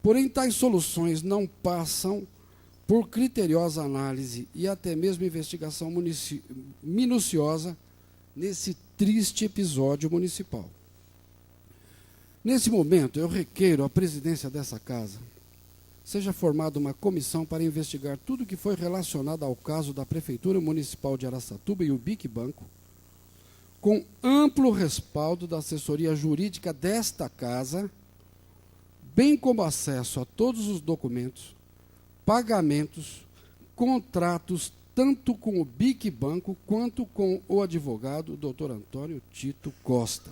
Porém, tais soluções não passam por criteriosa análise e até mesmo investigação minuciosa nesse triste episódio municipal. Nesse momento, eu requeiro à presidência dessa casa seja formada uma comissão para investigar tudo que foi relacionado ao caso da Prefeitura Municipal de Araçatuba e o BIC Banco, com amplo respaldo da assessoria jurídica desta casa, bem como acesso a todos os documentos, pagamentos, contratos, tanto com o BIC Banco quanto com o advogado Dr. Antônio Tito Costa.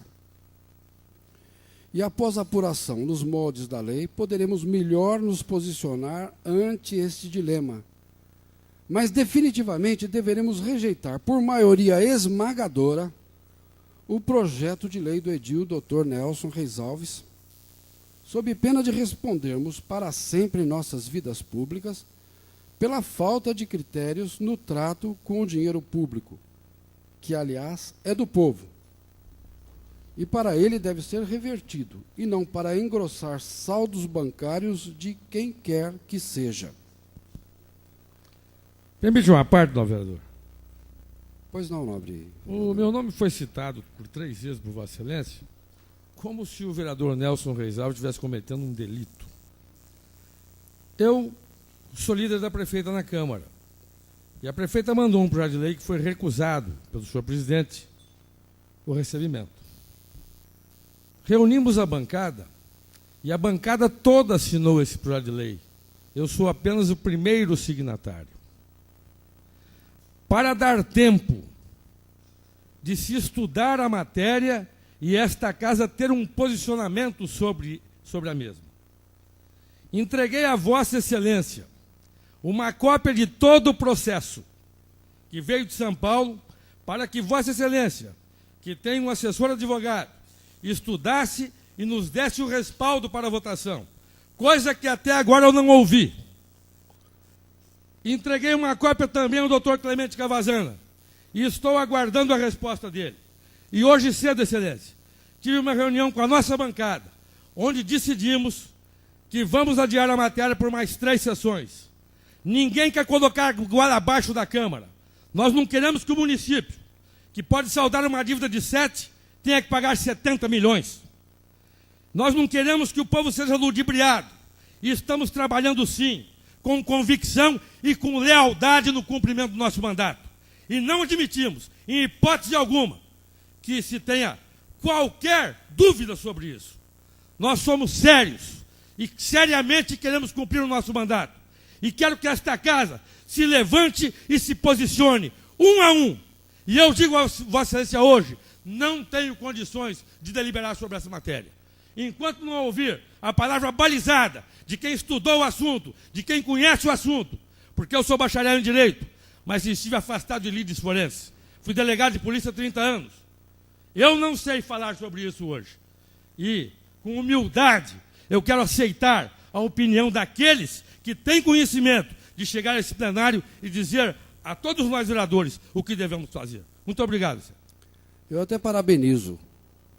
E após a apuração nos moldes da lei, poderemos melhor nos posicionar ante este dilema. Mas definitivamente deveremos rejeitar, por maioria esmagadora, o projeto de lei do edil Dr. Nelson Reis Alves, sob pena de respondermos para sempre em nossas vidas públicas pela falta de critérios no trato com o dinheiro público, que, aliás, é do povo. e para ele deve ser revertido, e não para engrossar saldos bancários de quem quer que seja. Permite uma parte, não, vereador? Pois não, nobre. O meu nome foi citado por 3 vezes por Vossa Excelência, como se o vereador Nelson Reis Alves estivesse cometendo um delito. Eu sou líder da prefeita na Câmara, e a prefeita mandou um projeto de lei que foi recusado pelo senhor presidente, o recebimento. Reunimos a bancada, e a bancada toda assinou esse projeto de lei. Eu sou apenas o primeiro signatário. Para dar tempo de se estudar a matéria e esta casa ter um posicionamento sobre a mesma. Entreguei a Vossa Excelência uma cópia de todo o processo que veio de São Paulo para que Vossa Excelência, que tem um assessor advogado, estudasse e nos desse o respaldo para a votação, coisa que até agora eu não ouvi. Entreguei uma cópia também ao doutor Clemente Cavazana e estou aguardando a resposta dele. E hoje cedo, Excelência, tive uma reunião com a nossa bancada, onde decidimos que vamos adiar a matéria por mais 3 sessões. Ninguém quer colocar goela abaixo da Câmara. Nós não queremos que o município, que pode saldar uma dívida de 7, tenha que pagar 70 milhões. Nós não queremos que o povo seja ludibriado. E estamos trabalhando, sim, com convicção e com lealdade no cumprimento do nosso mandato. E não admitimos, em hipótese alguma, que se tenha qualquer dúvida sobre isso. Nós somos sérios e seriamente queremos cumprir o nosso mandato. E quero que esta casa se levante e se posicione, um a um. E eu digo a Vossa Excelência hoje, não tenho condições de deliberar sobre essa matéria. Enquanto não ouvir a palavra balizada de quem estudou o assunto, de quem conhece o assunto, porque eu sou bacharel em Direito, mas estive afastado de lides forenses. Fui delegado de polícia há 30 anos. Eu não sei falar sobre isso hoje. E, com humildade, eu quero aceitar a opinião daqueles que têm conhecimento de chegar a esse plenário e dizer a todos nós vereadores o que devemos fazer. Muito obrigado, senhor. Eu até parabenizo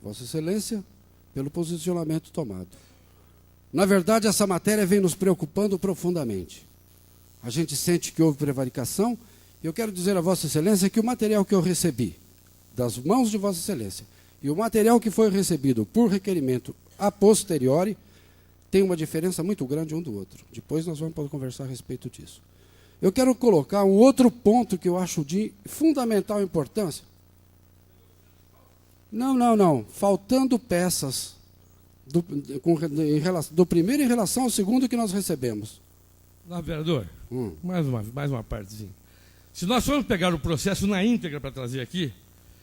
Vossa Excelência pelo posicionamento tomado. Na verdade, essa matéria vem nos preocupando profundamente. A gente sente que houve prevaricação, e eu quero dizer a Vossa Excelência que o material que eu recebi das mãos de Vossa Excelência e o material que foi recebido por requerimento a posteriori tem uma diferença muito grande um do outro. Depois nós vamos poder conversar a respeito disso. Eu quero colocar um outro ponto que eu acho de fundamental importância. Não. Faltando peças do primeiro em relação ao segundo que nós recebemos. Não, vereador, mais uma partezinha. Se nós formos pegar o processo na íntegra para trazer aqui,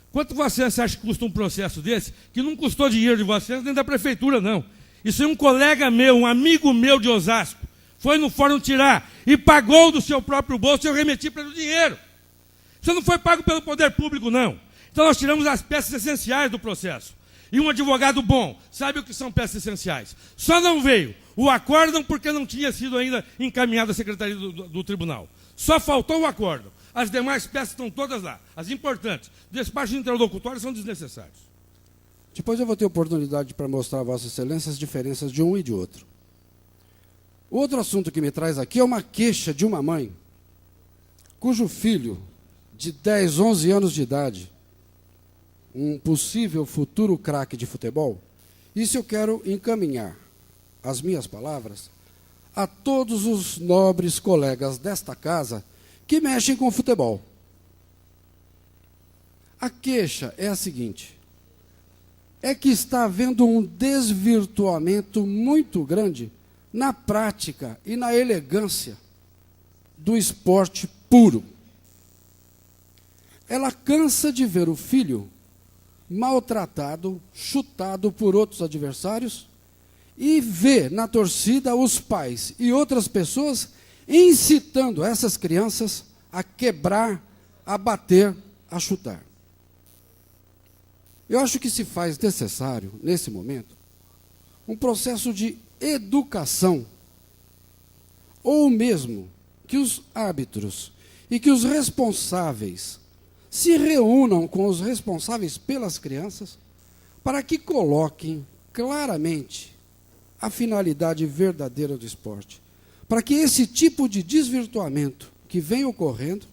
quanto você acha que custa um processo desse, que não custou dinheiro de vocês nem da prefeitura, não. Isso é um colega meu, um amigo meu de Osasco, foi no fórum tirar e pagou do seu próprio bolso e eu remeti para ele o dinheiro. Isso não foi pago pelo poder público, não. Então nós tiramos as peças essenciais do processo. E um advogado bom sabe o que são peças essenciais. Só não veio o acórdão porque não tinha sido ainda encaminhado à Secretaria do Tribunal. Só faltou o acórdão. As demais peças estão todas lá. As importantes. Despachos interlocutórios são desnecessários. Depois eu vou ter oportunidade para mostrar a Vossa Excelência as diferenças de um e de outro. O outro assunto que me traz aqui é uma queixa de uma mãe cujo filho de 10, 11 anos de idade, um possível futuro craque de futebol, isso eu quero encaminhar as minhas palavras a todos os nobres colegas desta casa que mexem com futebol. A queixa é a seguinte: é que está havendo um desvirtuamento muito grande na prática e na elegância do esporte puro. Ela cansa de ver o filho maltratado, chutado por outros adversários e vê na torcida os pais e outras pessoas incitando essas crianças a quebrar, a bater, a chutar. Eu acho que se faz necessário, nesse momento, um processo de educação, ou mesmo que os árbitros e que os responsáveis se reúnam com os responsáveis pelas crianças para que coloquem claramente a finalidade verdadeira do esporte, para que esse tipo de desvirtuamento que vem ocorrendo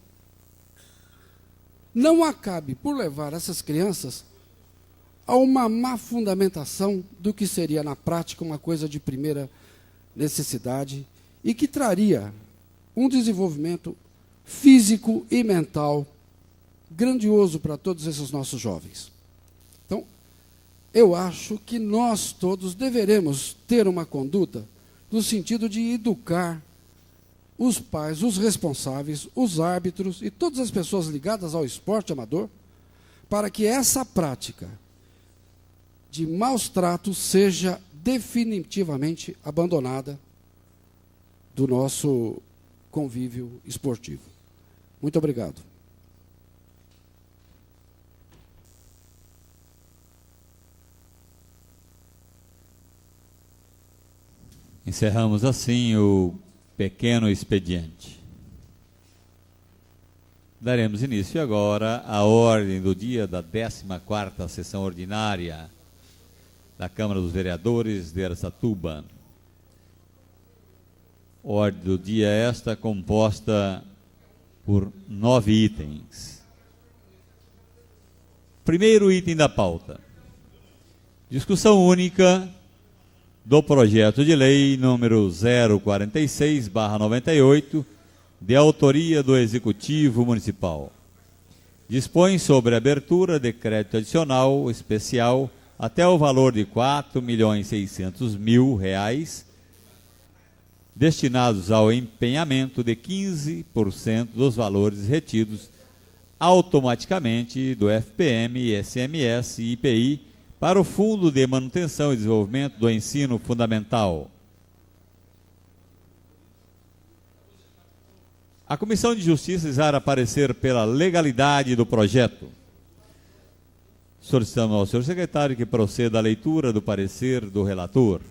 não acabe por levar essas crianças a uma má fundamentação do que seria na prática uma coisa de primeira necessidade e que traria um desenvolvimento físico e mental grandioso para todos esses nossos jovens. Então, eu acho que nós todos deveremos ter uma conduta no sentido de educar os pais, os responsáveis, os árbitros e todas as pessoas ligadas ao esporte amador, para que essa prática de maus tratos seja definitivamente abandonada do nosso convívio esportivo. Muito obrigado. Encerramos assim o pequeno expediente. Daremos início agora à ordem do dia da 14ª sessão ordinária da Câmara dos Vereadores de Araçatuba. Ordem do dia esta composta por 9 itens. Primeiro item da pauta: discussão única do projeto de lei número 046/98, de autoria do Executivo Municipal. Dispõe sobre a abertura de crédito adicional especial até o valor de R$ 4.600.000, destinados ao empenhamento de 15% dos valores retidos automaticamente do FPM, ICMS e IPI para o Fundo de Manutenção e Desenvolvimento do Ensino Fundamental. A Comissão de Justiça irá parecer pela legalidade do projeto. Solicitamos ao senhor secretário que proceda à leitura do parecer do relator.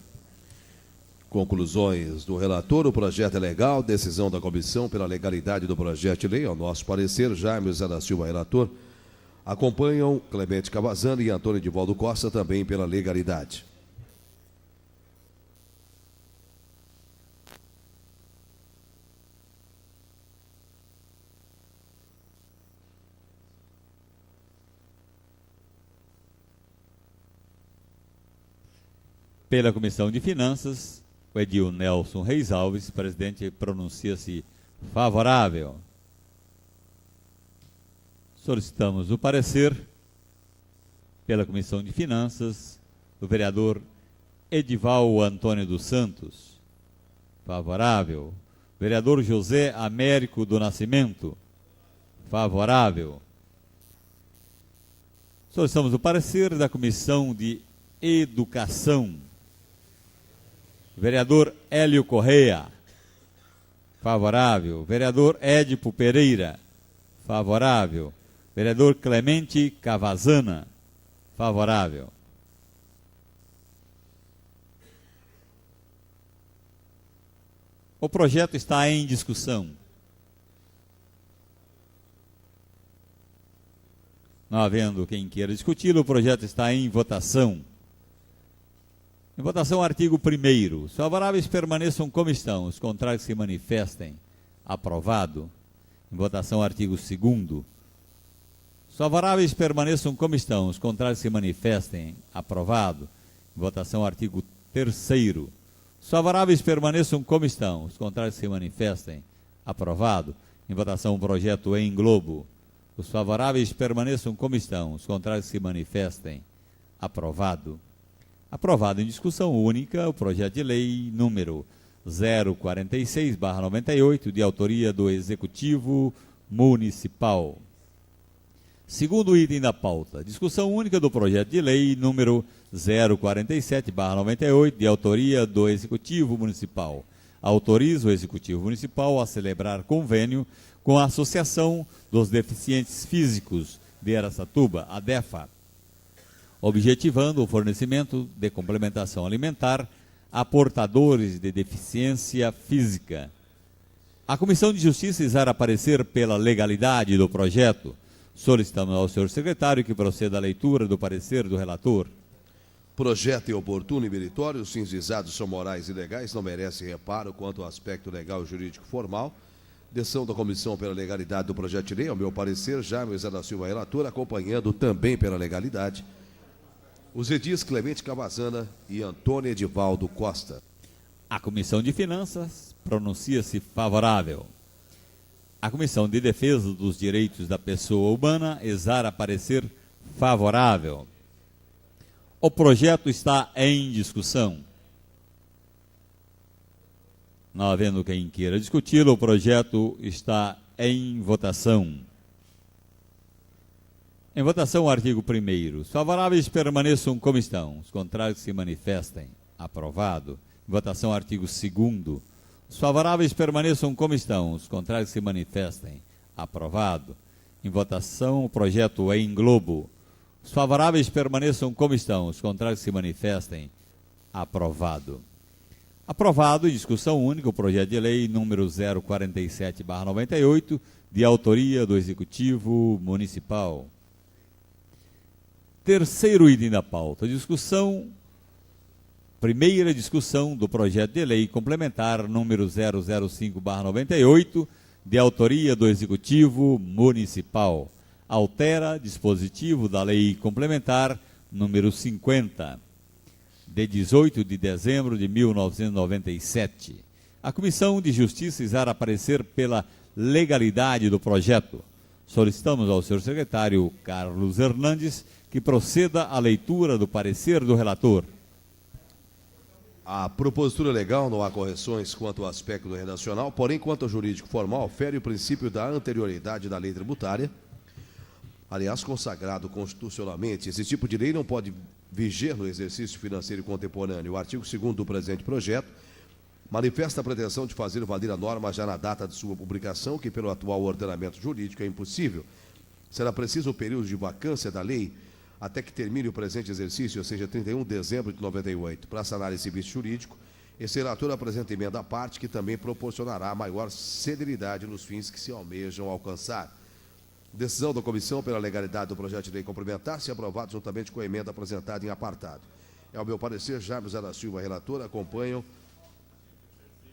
Conclusões do relator: o projeto é legal, decisão da comissão pela legalidade do projeto de lei. Ao nosso parecer, Jaime José da Silva, relator. Acompanham Clemente Cavazana e Antônio Edivaldo Costa, também pela legalidade. Pela Comissão de Finanças, o edil Nelson Reis Alves, presidente, pronuncia-se favorável. Solicitamos o parecer pela Comissão de Finanças do vereador Edival Antônio dos Santos. Favorável. Vereador José Américo do Nascimento. Favorável. Solicitamos o parecer da Comissão de Educação. Vereador Hélio Correia. Favorável. Vereador Édipo Pereira. Favorável. Vereador Clemente Cavazana. Favorável. O projeto está em discussão. Não havendo quem queira discuti-lo, o projeto está em votação. Em votação, artigo 1º. Os favoráveis permaneçam como estão, os contrários se manifestem. Aprovado. Em votação, artigo 2º. Os favoráveis permaneçam como estão, os contrários se manifestem. Aprovado. Em votação, artigo 3º. Os favoráveis permaneçam como estão, os contrários se manifestem. Aprovado. Em votação, o projeto em globo. Os favoráveis permaneçam como estão, os contrários se manifestem. Aprovado. Aprovado em discussão única o projeto de lei número 046/98, de autoria do Executivo Municipal. Segundo item da pauta, discussão única do projeto de lei número 047/98, de autoria do Executivo Municipal. Autoriza o Executivo Municipal a celebrar convênio com a Associação dos Deficientes Físicos de Araçatuba, ADEFA, objetivando o fornecimento de complementação alimentar a portadores de deficiência física. A Comissão de Justiça irá parecer pela legalidade do projeto. Solicitamos ao senhor secretário que proceda à leitura do parecer do relator. Projeto é oportuno e meritório, os fins visados são morais e legais, não merecem reparo quanto ao aspecto legal e jurídico formal. Decisão da Comissão pela Legalidade do Projeto de Lei, ao meu parecer, Jaime José da Silva, relator, acompanhando também pela legalidade os edis Clemente Cavazana e Antônio Edivaldo Costa. A Comissão de Finanças pronuncia-se favorável. A Comissão de Defesa dos Direitos da Pessoa Humana exara parecer favorável. O projeto está em discussão. Não havendo quem queira discuti-lo, o projeto está em votação. Em votação, o artigo 1º. Os favoráveis permaneçam como estão. Os contrários se manifestem. Aprovado. Em votação, o artigo 2º. Os favoráveis permaneçam como estão. Os contrários se manifestem. Aprovado. Em votação, o projeto em globo. Os favoráveis permaneçam como estão. Os contrários se manifestem. Aprovado. Aprovado, em discussão única, o projeto de lei número 047/98, de autoria do Executivo Municipal. Terceiro item da pauta, primeira discussão do projeto de lei complementar número 005/98, de autoria do Executivo Municipal. Altera dispositivo da lei complementar número 50, de 18 de dezembro de 1997. A Comissão de Justiça exara parecer pela legalidade do projeto. Solicitamos ao senhor secretário Carlos Hernandes que proceda à leitura do parecer do relator. A propositura legal não há correções quanto ao aspecto redacional, porém, quanto ao jurídico formal, fere o princípio da anterioridade da lei tributária. Aliás, consagrado constitucionalmente, esse tipo de lei não pode viger no exercício financeiro contemporâneo. O artigo 2º do presente projeto manifesta a pretensão de fazer valer a norma já na data de sua publicação, que pelo atual ordenamento jurídico é impossível. Será preciso o período de vacância da lei até que termine o presente exercício, ou seja, 31 de dezembro de 98. Para sanar esse vício jurídico, esse relator apresenta emenda à parte que também proporcionará maior celeridade nos fins que se almejam alcançar. Decisão da Comissão pela legalidade do projeto de lei complementar se aprovado juntamente com a emenda apresentada em apartado. É ao meu parecer, Jaime José da Silva, relator, acompanham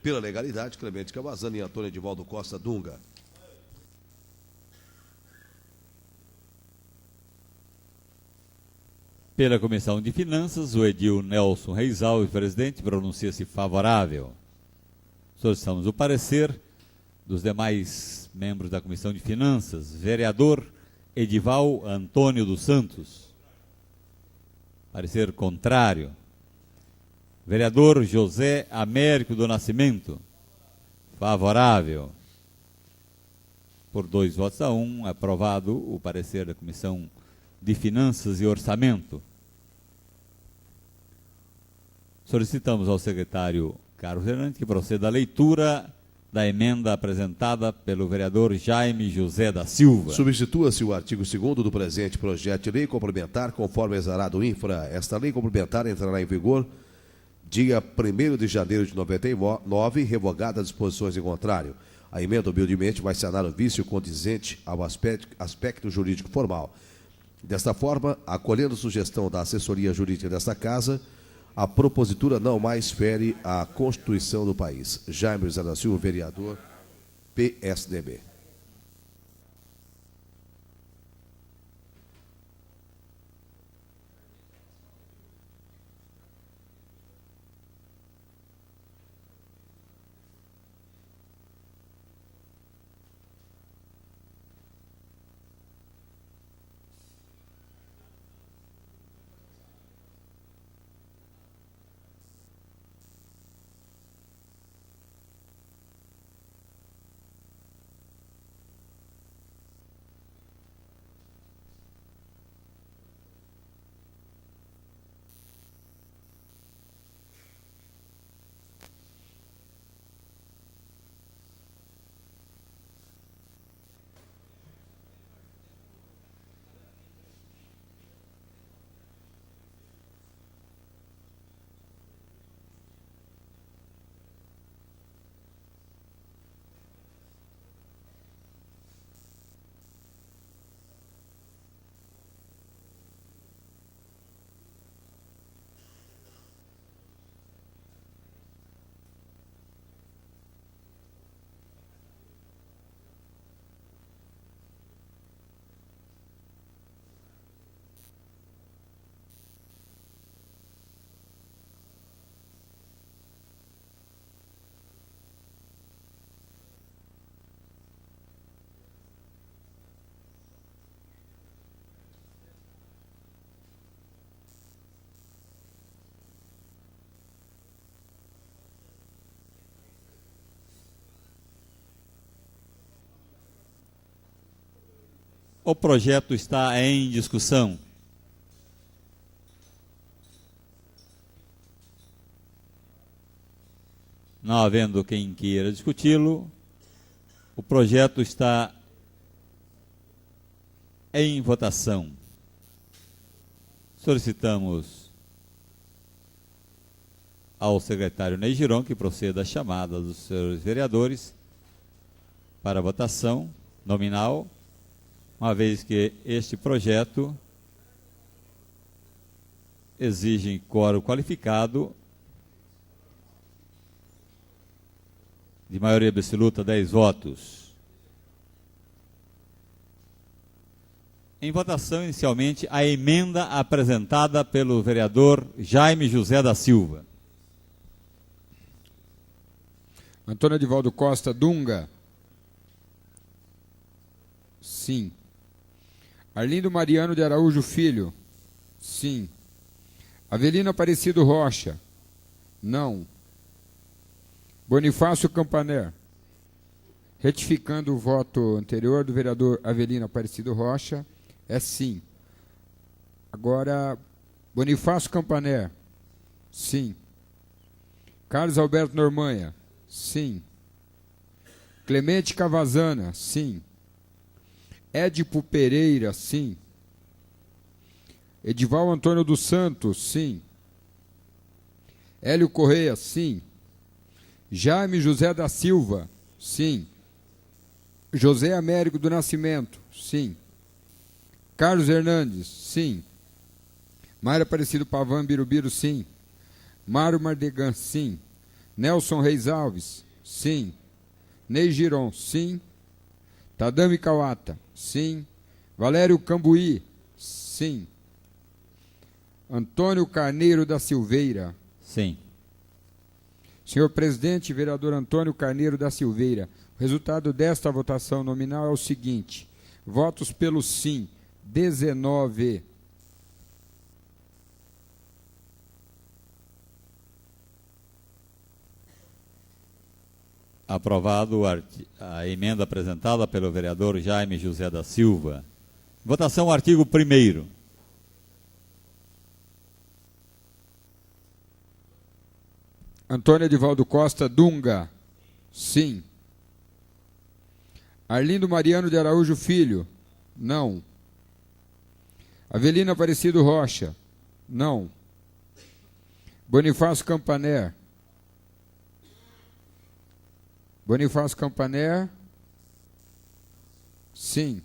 pela legalidade Clemente Cavazana e Antônio Edivaldo Costa Dunga. Pela Comissão de Finanças, o edil Nelson Reis Alves, presidente, pronuncia-se favorável. Solicitamos o parecer dos demais membros da Comissão de Finanças. Vereador Edival Antônio dos Santos. Parecer contrário. Vereador José Américo do Nascimento. Favorável. Por 2 votos a 1, aprovado o parecer da Comissão de Finanças e Orçamento. Solicitamos ao secretário Carlos Hernandes que proceda à leitura da emenda apresentada pelo vereador Jaime José da Silva. Substitua-se o artigo 2º do presente projeto de lei complementar, conforme exarado infra. Esta lei complementar entrará em vigor dia 1º de janeiro de 99, revogada disposições em contrário. A emenda, humildemente, vai sanar o vício condizente ao aspecto jurídico formal. Desta forma, acolhendo sugestão da assessoria jurídica desta Casa, a propositura não mais fere a Constituição do país. Jaime José da Silva, vereador, PSDB. O projeto está em discussão. Não havendo quem queira discuti-lo, o projeto está em votação. Solicitamos ao secretário Ney Giron que proceda a chamada dos senhores vereadores para a votação nominal, uma vez que este projeto exige quórum qualificado de maioria absoluta, 10 votos. Em votação, inicialmente, a emenda apresentada pelo vereador Jaime José da Silva. Antônio Edivaldo Costa Dunga. Sim. Arlindo Mariano de Araújo Filho. Sim. Avelino Aparecido Rocha. Não. Bonifácio Campaner. Retificando o voto anterior do vereador Avelino Aparecido Rocha, é sim. Agora, Bonifácio Campaner. Sim. Carlos Alberto Normanha. Sim. Clemente Cavazana. Sim. Édipo Pereira. Sim. Edival Antônio dos Santos. Sim. Hélio Correia. Sim. Jaime José da Silva, sim. José Américo do Nascimento, sim. Carlos Hernandes, sim. Mário Aparecido Pavan Birubiru, sim. Mário Mardegan, sim. Nelson Reis Alves, sim. Ney Giron, sim. Tadami Kawata, sim. Valério Cambuí, sim. Antônio Carneiro da Silveira, sim. Senhor presidente, vereador Antônio Carneiro da Silveira, o resultado desta votação nominal é o seguinte: votos pelo sim, 19. Aprovado a emenda apresentada pelo vereador Jaime José da Silva. Votação artigo 1º. Antônio Edivaldo Costa Dunga, sim. Arlindo Mariano de Araújo Filho, não. Avelino Aparecido Rocha, não. Bonifácio Campaner. Bonifácio Campaner, sim.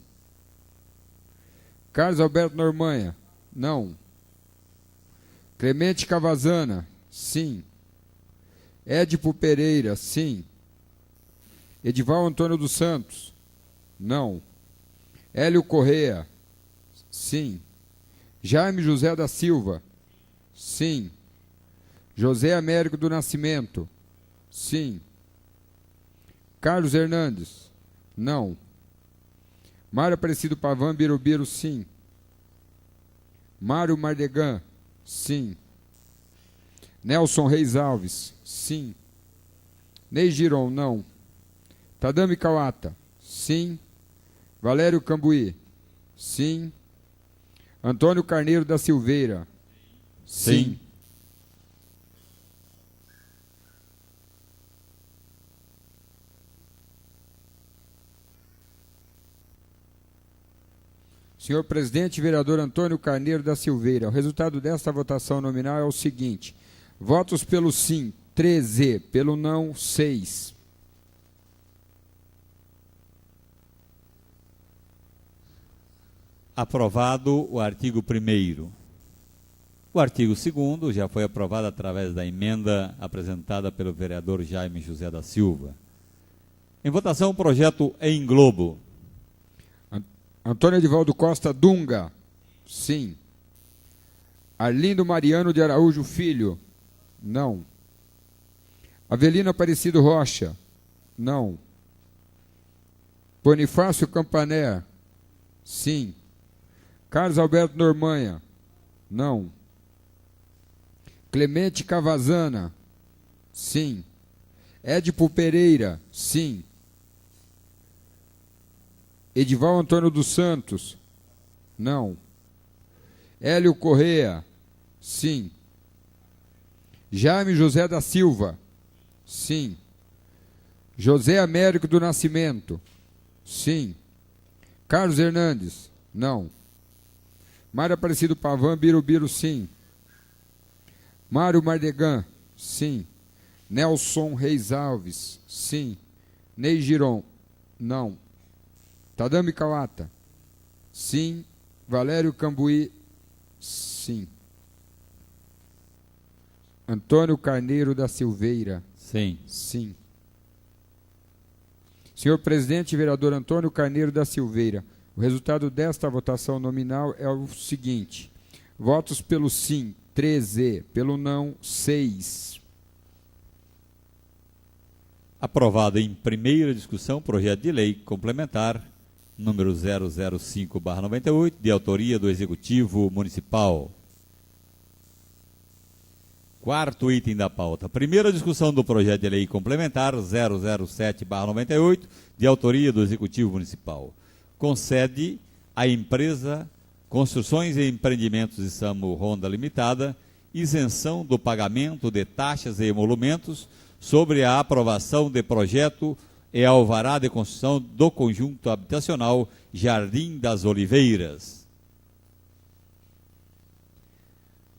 Carlos Alberto Normanha, não. Clemente Cavazana, sim. Édipo Pereira, sim. Edival Antônio dos Santos, não. Hélio Correia, sim. Jaime José da Silva, sim. José Américo do Nascimento, sim. Carlos Hernandes, não. Mário Aparecido Pavan Birubiru, sim. Mário Mardegan, sim. Nelson Reis Alves, sim. Ney Giron, não. Tadami Kawata, sim. Valério Cambuí, sim. Antônio Carneiro da Silveira, sim. Senhor presidente, vereador Antônio Carneiro da Silveira, o resultado desta votação nominal é o seguinte: votos pelo sim, 13, pelo não, 6. Aprovado o artigo 1º. O artigo 2º já foi aprovado através da emenda apresentada pelo vereador Jaime José da Silva. Em votação, o projeto em globo. Antônio Edivaldo Costa Dunga, sim. Arlindo Mariano de Araújo Filho, não. Avelino Aparecido Rocha, não. Bonifácio Campaner, sim. Carlos Alberto Normanha, não. Clemente Cavazana, sim. Édipo Pereira, sim. Edival Antônio dos Santos, não. Hélio Correa, sim. Jaime José da Silva, sim. José Américo do Nascimento, sim. Carlos Hernandes, não. Mário Aparecido Pavan Birubiru, sim. Mário Mardegan, sim. Nelson Reis Alves, sim. Ney Giron, não. Tadami Kawata, sim. Valério Cambuí, sim. Antônio Carneiro da Silveira, Sim. sim. Senhor presidente, vereador Antônio Carneiro da Silveira, o resultado desta votação nominal é o seguinte: votos pelo sim, 13, pelo não, 6. Aprovado em primeira discussão, projeto de lei complementar número 005/98, de autoria do Executivo Municipal. Quarto item da pauta. Primeira discussão do projeto de lei complementar 007/98, de autoria do Executivo Municipal. Concede à empresa Construções e Empreendimentos de Samo Honda Limitada isenção do pagamento de taxas e emolumentos sobre a aprovação de projeto e alvará de construção do conjunto habitacional Jardim das Oliveiras.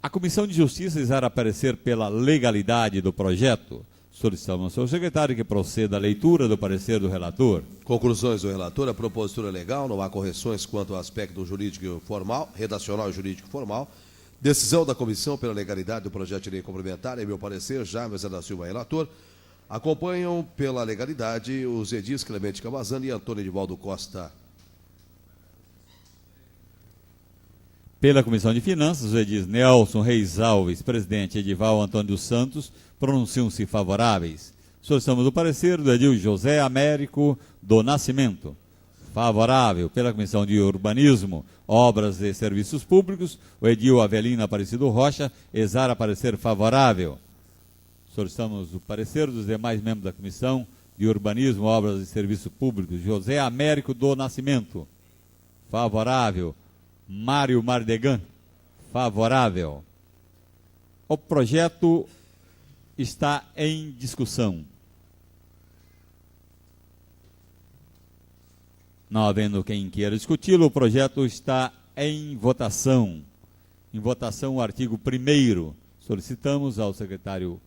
A Comissão de Justiça irá parecer pela legalidade do projeto. Solicitamos ao senhor secretário que proceda à leitura do parecer do relator. Conclusões do relator. A propositura legal, não há correções quanto ao aspecto jurídico formal, redacional e jurídico formal. Decisão da comissão pela legalidade do projeto de lei complementar, em meu parecer, Jaime Zé da Silva, relator. Acompanham pela legalidade os edis Clemente Cavazana e Antônio Edivaldo Costa. Pela Comissão de Finanças, os edis Nelson Reis Alves, presidente, Edival Antônio dos Santos, pronunciam-se favoráveis. Solicitamos o parecer do edil José Américo do Nascimento. Favorável. Pela Comissão de Urbanismo, Obras e Serviços Públicos, o edil Avelino Aparecido Rocha, exara parecer favorável. Solicitamos o parecer dos demais membros da Comissão de Urbanismo, Obras e Serviços Públicos. José Américo do Nascimento. Favorável. Mário Mardegan. Favorável. O projeto está em discussão. Não havendo quem queira discuti-lo, o projeto está em votação. Em votação, o artigo 1º. Solicitamos ao secretário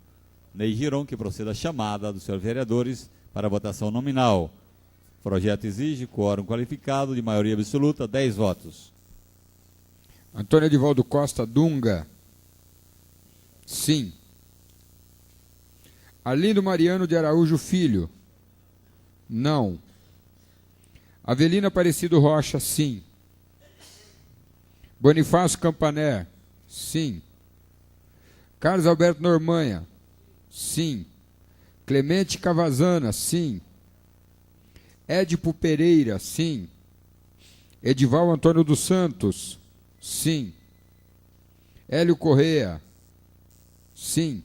Ney Giron que proceda a chamada dos senhores vereadores para a votação nominal. O projeto exige quórum qualificado de maioria absoluta, 10 votos. Antônio Edivaldo Costa Dunga, sim. Arlindo Mariano de Araújo Filho, não. Avelino Aparecido Rocha, sim. Bonifácio Campaner, sim. Carlos Alberto Normanha, sim. Clemente Cavazana, sim. Édipo Pereira, sim. Edival Antônio dos Santos, sim. Hélio Correa, sim.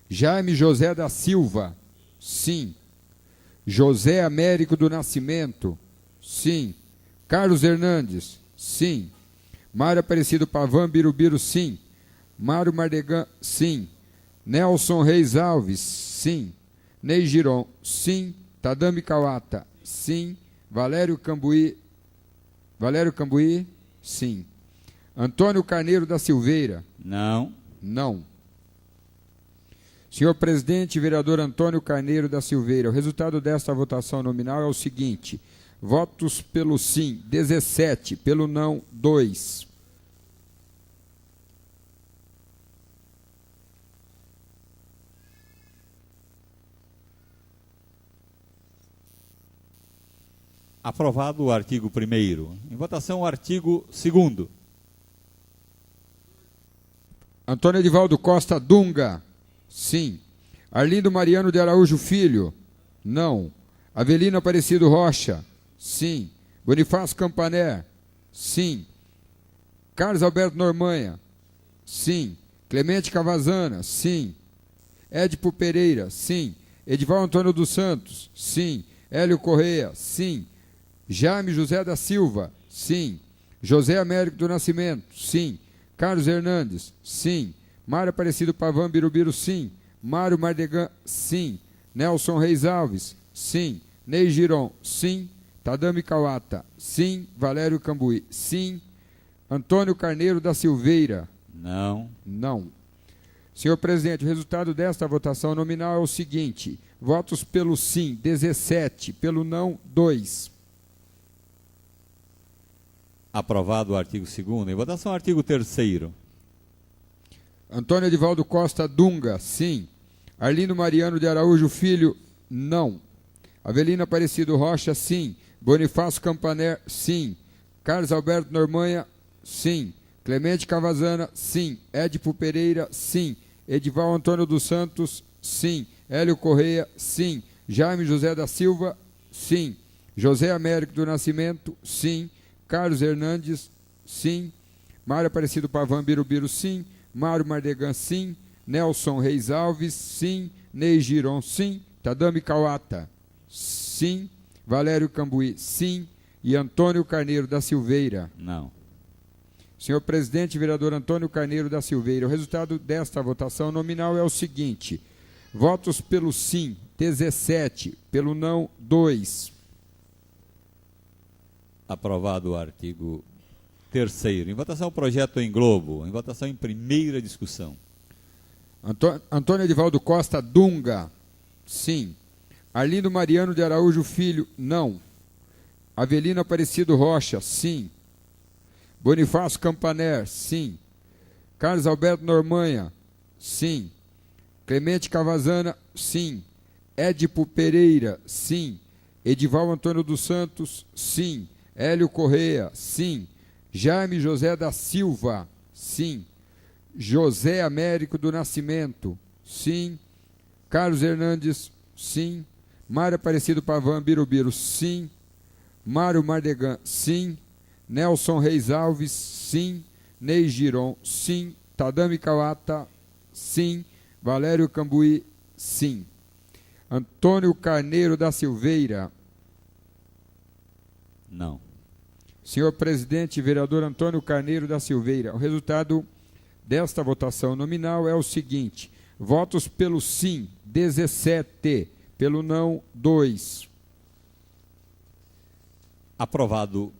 Jaime José da Silva, sim. José Américo do Nascimento, sim. Carlos Hernandes, sim. Mário Aparecido Pavan Birubiru, sim. Mário Mardegan, sim. Nelson Reis Alves, sim. Ney Giron, sim. Tadami Kawata, sim. Valério Cambuí, sim. Antônio Carneiro da Silveira, Não. não. Senhor presidente, vereador Antônio Carneiro da Silveira, o resultado desta votação nominal é o seguinte: votos pelo sim, 17, pelo não, 2. Aprovado o artigo 1º. Em votação, o artigo 2º. Antônio Edivaldo Costa Dunga, sim. Arlindo Mariano de Araújo Filho, não. Avelino Aparecido Rocha, sim. Bonifácio Campaner, sim. Carlos Alberto Normanha, sim. Clemente Cavazana, sim. Édipo Pereira, sim. Edival Antônio dos Santos, sim. Hélio Correa, sim. Jaime José da Silva, sim. José Américo do Nascimento, sim. Carlos Hernandes, sim. Mário Aparecido Pavan Birubiru, sim. Mário Mardegan, sim. Nelson Reis Alves, sim. Ney Giron, sim. Tadami Kawata, sim. Valério Cambuí, sim. Antônio Carneiro da Silveira, Não. não. Senhor presidente, o resultado desta votação nominal é o seguinte: votos pelo sim, 17, pelo não, 2. Aprovado o artigo 2º. Em votação, artigo 3º. Antônio Edivaldo Costa Dunga, sim. Arlindo Mariano de Araújo Filho, não. Avelino Aparecido Rocha, sim. Bonifácio Campaner, sim. Carlos Alberto Normanha, sim. Clemente Cavazana, sim. Édipo Pereira, sim. Edival Antônio dos Santos, sim. Hélio Correia, sim. Jaime José da Silva, sim. José Américo do Nascimento, sim. Carlos Hernandes, sim. Mário Aparecido Pavan Birubiru, sim. Mário Mardegan, sim. Nelson Reis Alves, sim. Ney Giron, sim. Tadami Kawata, sim. Valério Cambuí, sim. E Antônio Carneiro da Silveira. Não. Senhor presidente, vereador Antônio Carneiro da Silveira, o resultado desta votação nominal é o seguinte: votos pelo sim, 17, pelo não, 2. Aprovado o artigo 3º. Em votação, o projeto em globo. Em votação, em primeira discussão. Antônio Edivaldo Costa Dunga, sim. Arlindo Mariano de Araújo Filho, não. Avelino Aparecido Rocha, sim. Bonifácio Campaner, sim. Carlos Alberto Normanha, sim. Clemente Cavazana, sim. Édipo Pereira, sim. Edival Antônio dos Santos, sim. Hélio Correia, sim. Jaime José da Silva, sim. José Américo do Nascimento, sim. Carlos Hernandes, sim. Mário Aparecido Pavan Birubiru, sim. Mário Mardegan, sim. Nelson Reis Alves, sim. Ney Giron, sim. Tadami Kawata, sim. Valério Cambuí, sim. Antônio Carneiro da Silveira. Não. Senhor presidente, vereador Antônio Carneiro da Silveira, o resultado desta votação nominal é o seguinte: votos pelo sim, 17, pelo não, 2. Aprovado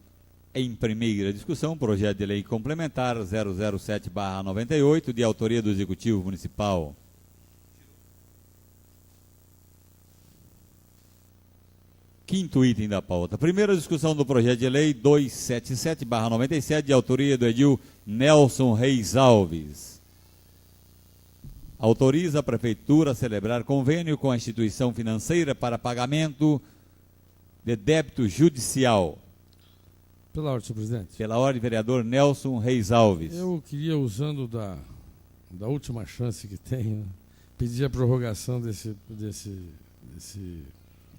em primeira discussão, projeto de lei complementar 007/98, de autoria do Executivo Municipal. Quinto item da pauta. Primeira discussão do projeto de lei 277/97, de autoria do edil Nelson Reis Alves. Autoriza a Prefeitura a celebrar convênio com a instituição financeira para pagamento de débito judicial. Pela ordem, senhor presidente. Pela ordem, vereador Nelson Reis Alves. Eu queria, usando da última chance que tenho, pedir a prorrogação desse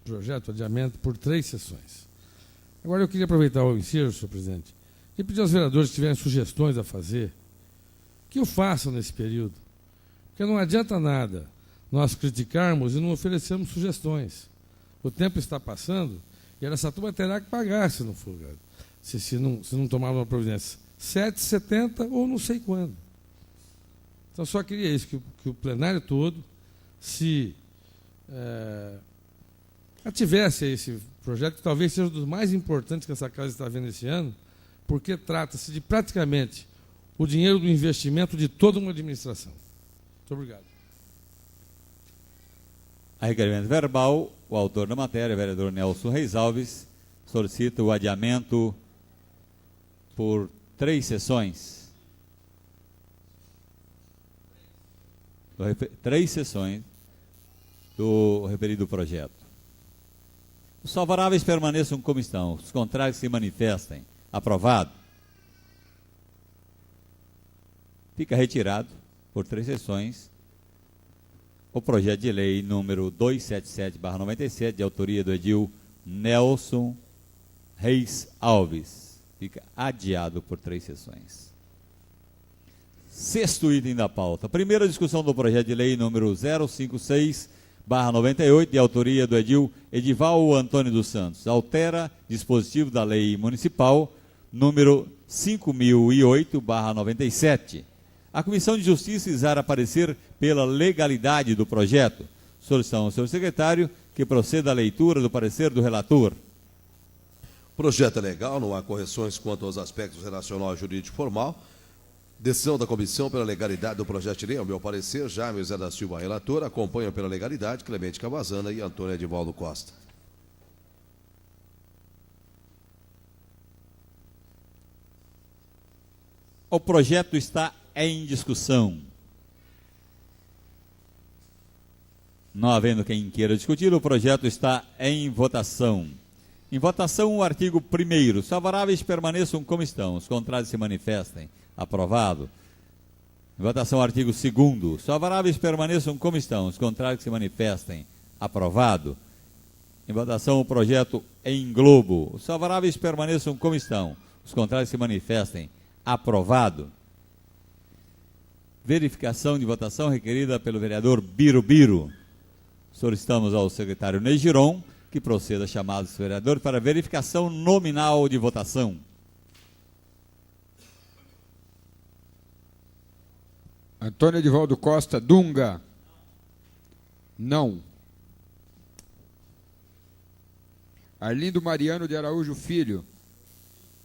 projeto, adiamento, por 3 sessões. Agora eu queria aproveitar o ensejo, senhor presidente, e pedir aos vereadores que tiverem sugestões a fazer, que o façam nesse período. Porque não adianta nada nós criticarmos e não oferecermos sugestões. O tempo está passando e essa turma terá que pagar se não for, se não tomar uma providência. 7,70 ou não sei quando. Então só queria isso, que o plenário todo se ativesse esse projeto, que talvez seja um dos mais importantes que essa casa está vendo esse ano, porque trata-se de praticamente o dinheiro do investimento de toda uma administração. Muito obrigado. A requerimento verbal, o autor da matéria, vereador Nelson Reis Alves, solicita o adiamento por 3 sessões. 3 sessões do referido projeto. Os favoráveis permaneçam como estão, os contrários se manifestem. Aprovado. Fica retirado por 3 sessões o projeto de lei número 277/97, de autoria do edil Nelson Reis Alves. Fica adiado por 3 sessões. Sexto item da pauta. Primeira discussão do projeto de lei número 98, de autoria do edil Edival Antônio dos Santos. Altera dispositivo da Lei Municipal número 5008/97. A Comissão de Justiça exara parecer pela legalidade do projeto. Solicitamos ao senhor secretário que proceda à leitura do parecer do relator. Projeto é legal, não há correções quanto aos aspectos relacional, jurídico e formal. Decisão da comissão pela legalidade do projeto de lei, ao meu parecer, Jaime José da Silva, relator, acompanham pela legalidade Clemente Cavazana e Antônio Edivaldo Costa. O projeto está em discussão. Não havendo quem queira discutir, o projeto está em votação. Em votação, o artigo 1º. Os favoráveis permaneçam como estão, os contrários se manifestem. Aprovado. Em votação, o artigo 2º. Os favoráveis permaneçam como estão, os contrários se manifestem. Aprovado. Em votação, o projeto em globo. Os favoráveis permaneçam como estão, os contrários se manifestem. Aprovado. Verificação de votação requerida pelo vereador Birubiru. Solicitamos ao secretário Neigiron que proceda a chamada desse vereador para verificação nominal de votação. Antônio Edivaldo Costa Dunga. Não. Arlindo Mariano de Araújo Filho.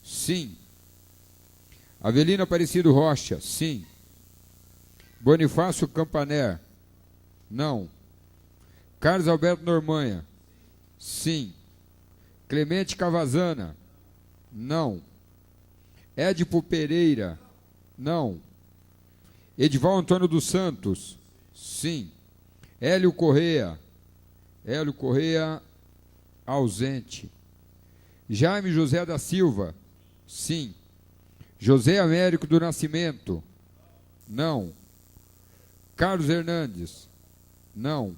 Sim. Avelino Aparecido Rocha. Sim. Bonifácio Campaner. Não. Carlos Alberto Normanha. Sim. Clemente Cavazana. Não. Édipo Pereira. Não. Edival Antônio dos Santos. Sim. Hélio Correia. Hélio Correia, ausente. Jaime José da Silva. Sim. José Américo do Nascimento. Não. Carlos Hernandes. Não.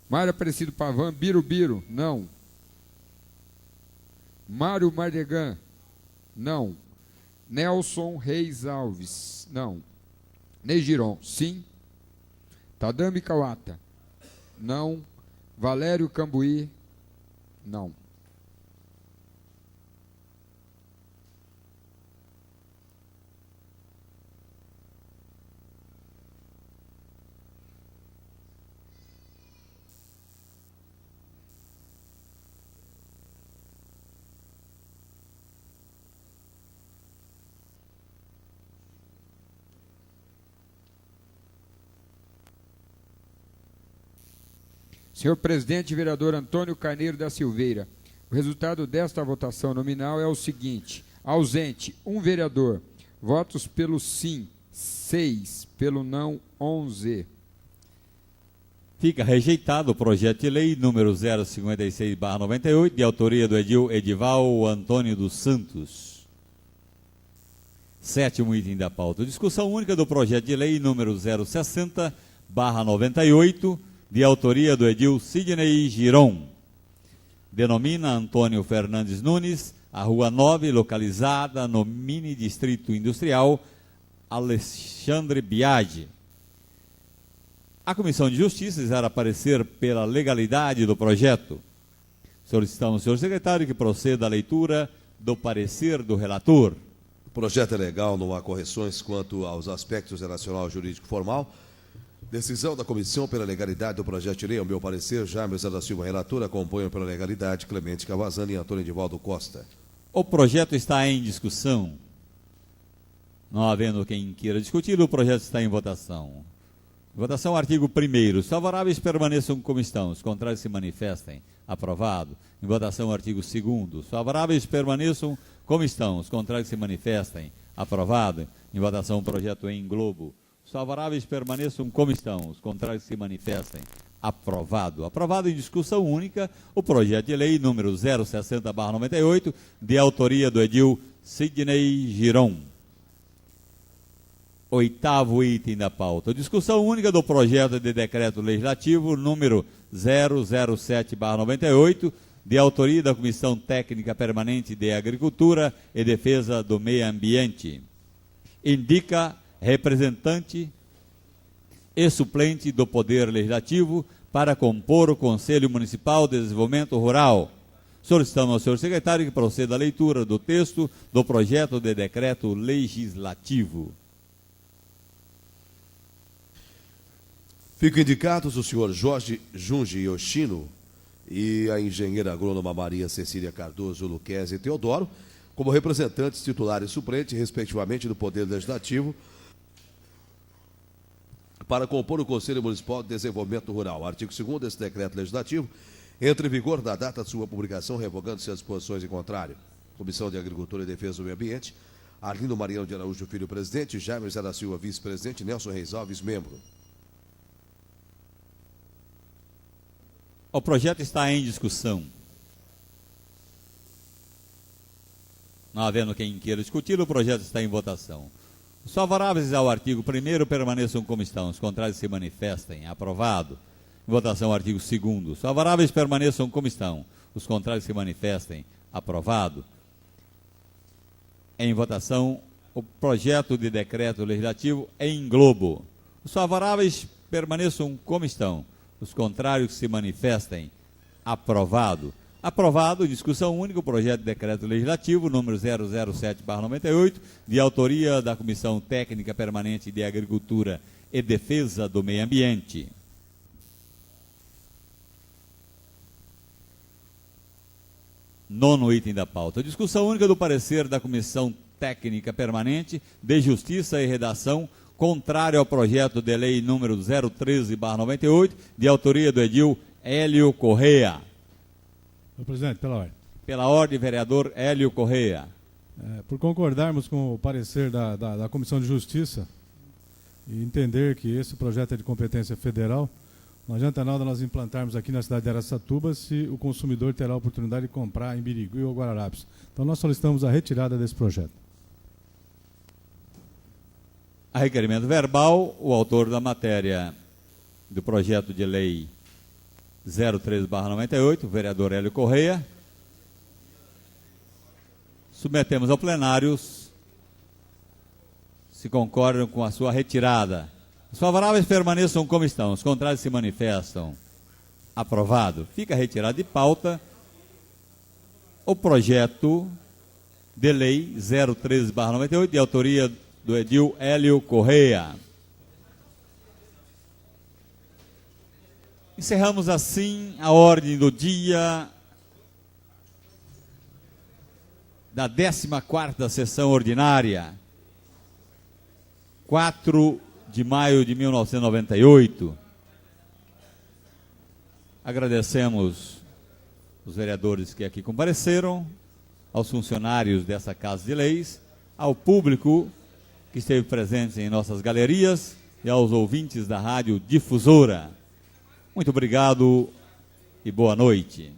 Mário Aparecido Pavan Birubiru. Não. Mário Mardegan. Não. Nelson Reis Alves. Não. Neigiron. Sim. Tadami Kawata. Não. Valério Cambuí. Não. Senhor presidente, vereador Antônio Carneiro da Silveira, o resultado desta votação nominal é o seguinte: ausente, 1 vereador, votos pelo sim, 6, pelo não, 11. Fica rejeitado o projeto de lei número 056/98, de autoria do edil Edival Antônio dos Santos. 7º item da pauta. Discussão única do projeto de lei número 060/98, de autoria do edil Sidney Giron. Denomina Antônio Fernandes Nunes a Rua 9, localizada no mini distrito industrial Alexandre Biagi. A Comissão de Justiça exara parecer pela legalidade do projeto. Solicitamos ao senhor secretário que proceda à leitura do parecer do relator. O projeto é legal, não há correções quanto aos aspectos relacional, jurídico e formal. Decisão da comissão pela legalidade do projeto de lei, ao meu parecer, Jaime José da Silva, relator, acompanham pela legalidade Clemente Cavazana e Antônio Edivaldo Costa. O projeto está em discussão. Não havendo quem queira discutir, o projeto está em votação. Votação, artigo 1º. Os favoráveis permaneçam como estão, os contrários se manifestem. Aprovado. Em votação, artigo 2º. Os favoráveis permaneçam como estão, os contrários se manifestem. Aprovado. Em votação, o projeto em globo. Os favoráveis permaneçam como estão, os contrários se manifestem. Aprovado. Aprovado em discussão única o projeto de lei número 060/98, de autoria do edil Sidney Giron. 8º item da pauta. Discussão única do projeto de decreto legislativo número 007/98, de autoria da Comissão Técnica Permanente de Agricultura e Defesa do Meio Ambiente. Indica representante e suplente do Poder Legislativo para compor o Conselho Municipal de Desenvolvimento Rural. Solicitamos ao senhor secretário que proceda à leitura do texto do projeto de decreto legislativo. Ficam indicados o senhor Jorge Junge Yoshino e a engenheira agrônoma Maria Cecília Cardoso Luquezzi Teodoro como representantes titulares e suplentes, respectivamente, do Poder Legislativo, para compor o Conselho Municipal de Desenvolvimento Rural. O artigo 2º desse decreto legislativo entra em vigor na data de sua publicação, revogando-se as disposições em contrário. Comissão de Agricultura e Defesa do Meio Ambiente, Arlindo Mariano de Araújo Filho, presidente, Jaime Zé da Silva, vice-presidente, Nelson Reis Alves, membro. O projeto está em discussão. Não havendo quem queira discutir, o projeto está em votação. Os favoráveis ao artigo 1º permaneçam como estão, os contrários se manifestem. Aprovado. Em votação o artigo 2º. Os favoráveis permaneçam como estão, os contrários se manifestem. Aprovado. Em votação o projeto de decreto legislativo em globo. Os favoráveis permaneçam como estão, os contrários se manifestem. Aprovado. Aprovado, discussão única, o projeto de decreto legislativo número 007/98, de autoria da Comissão Técnica Permanente de Agricultura e Defesa do Meio Ambiente. Nono item da pauta. Discussão única do parecer da Comissão Técnica Permanente de Justiça e Redação, contrário ao projeto de lei número 013/98, de autoria do edil Hélio Correia. Senhor presidente, pela ordem. Pela ordem, vereador Hélio Correia. Por concordarmos com o parecer da Comissão de Justiça e entender que esse projeto é de competência federal, não adianta nada nós implantarmos aqui na cidade de Araçatuba se o consumidor terá a oportunidade de comprar em Birigui ou Guararapes. Então nós solicitamos a retirada desse projeto. A requerimento verbal, o autor da matéria do projeto de lei 013/98, o vereador Hélio Correia. Submetemos ao plenário, se concordam com a sua retirada. Os favoráveis permaneçam como estão, os contrários se manifestam. Aprovado. Fica retirado de pauta o projeto de lei 013/98, de autoria do edil Hélio Correia. Encerramos assim a ordem do dia da 14ª sessão ordinária, 4 de maio de 1998. Agradecemos os vereadores que aqui compareceram, aos funcionários dessa Casa de Leis, ao público que esteve presente em nossas galerias e aos ouvintes da Rádio Difusora. Muito obrigado e boa noite.